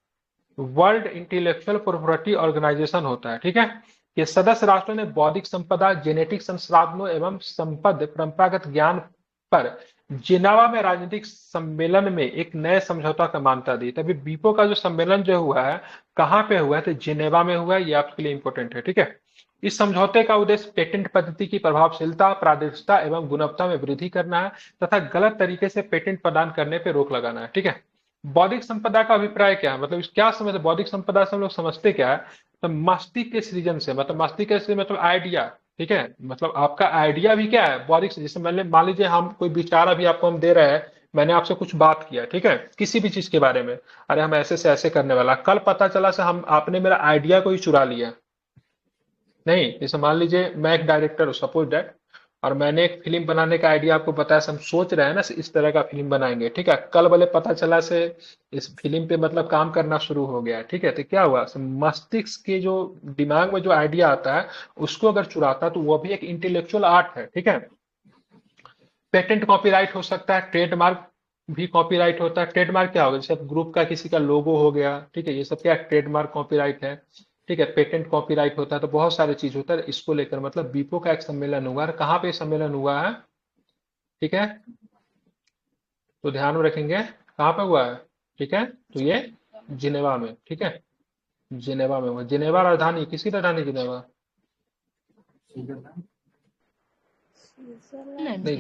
वर्ल्ड इंटेलेक्चुअल प्रॉपर्टी ऑर्गेनाइजेशन होता है, ठीक है। ये सदस्य राष्ट्रों ने बौद्धिक संपदा, जेनेटिक संसाधनों एवं संपद परंपरागत ज्ञान पर जिनेवा में राजनीतिक सम्मेलन में एक नए समझौता का मान्यता दी। तभी बीपो का जो सम्मेलन जो हुआ है, कहाँ पे हुआ है? तो जिनेवा में हुआ है। ये आपके लिए इंपॉर्टेंट है, ठीक है। इस समझौते का उद्देश्य पेटेंट पद्धति की प्रभावशीलता, पारदर्शिता एवं गुणवत्ता में वृद्धि करना है तथा गलत तरीके से पेटेंट प्रदान करने पर रोक लगाना है, ठीक है। बौद्धिक संपदा का अभिप्राय क्या है? मतलब क्या समझते? बौद्धिक संपदा से हम लोग समझते क्या है? तो मस्तिष्क के सृजन से, मतलब मस्तिष्क के सृजन मतलब आइडिया, ठीक है। मतलब आपका आइडिया भी क्या है? बौद्धिक। जैसे मान लीजिए हम कोई विचार अभी आपको हम दे रहे हैं, मैंने आपसे कुछ बात किया, ठीक है, किसी भी चीज के बारे में, अरे हम ऐसे से ऐसे करने वाला, कल पता चला से हम आपने मेरा आइडिया को ही चुरा लिया। नहीं, जैसे मान लीजिए मैं एक डायरेक्टर हूँ, सपोज दैट, और मैंने एक फिल्म बनाने का आइडिया आपको बताया, हम सोच रहे हैं ना इस तरह का फिल्म बनाएंगे, ठीक है। कल वाले पता चला से इस फिल्म पे मतलब काम करना शुरू हो गया, ठीक है। तो क्या हुआ? मस्तिष्क के जो दिमाग में जो आइडिया आता है उसको अगर चुराता तो वो भी एक इंटेलेक्चुअल आर्ट है, ठीक है। पेटेंट कॉपीराइट हो सकता है, ट्रेडमार्क भी कॉपीराइट होता है। ट्रेडमार्क क्या होगा, जैसे ग्रुप का किसी का लोगो हो गया, ठीक है, ये सब क्या ट्रेडमार्क कॉपीराइट है। ठीक है, पेटेंट कॉपीराइट होता है, तो बहुत सारे चीज होता है इसको लेकर। मतलब बीपो का एक सम्मेलन हुआ है, कहाँ पे सम्मेलन हुआ है, ठीक है, तो ध्यान में रखेंगे कहाँ पे हुआ है, ठीक है, तो ये जिनेवा में, ठीक है, जिनेवा में हुआ। जिनेवा राजधानी, किसकी राजधानी जिनेवा, स्विट्जरलैंड नहीं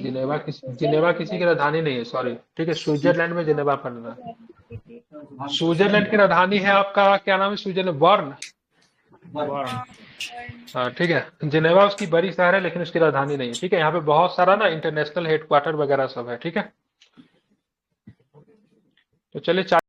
जिनेवा किसी की राजधानी नहीं है, सॉरी, ठीक है, स्विट्जरलैंड में जिनेवा पड़ना है। स्विट्जरलैंड की राजधानी है आपका, क्या नाम है, स्विट्जरलैंड, बर्न। हाँ ठीक है, जिनेवा उसकी बड़ी शहर है लेकिन उसकी राजधानी नहीं है। ठीक है, यहाँ पे बहुत सारा ना इंटरनेशनल हेडक्वार्टर वगैरह सब है। ठीक है, तो चलिए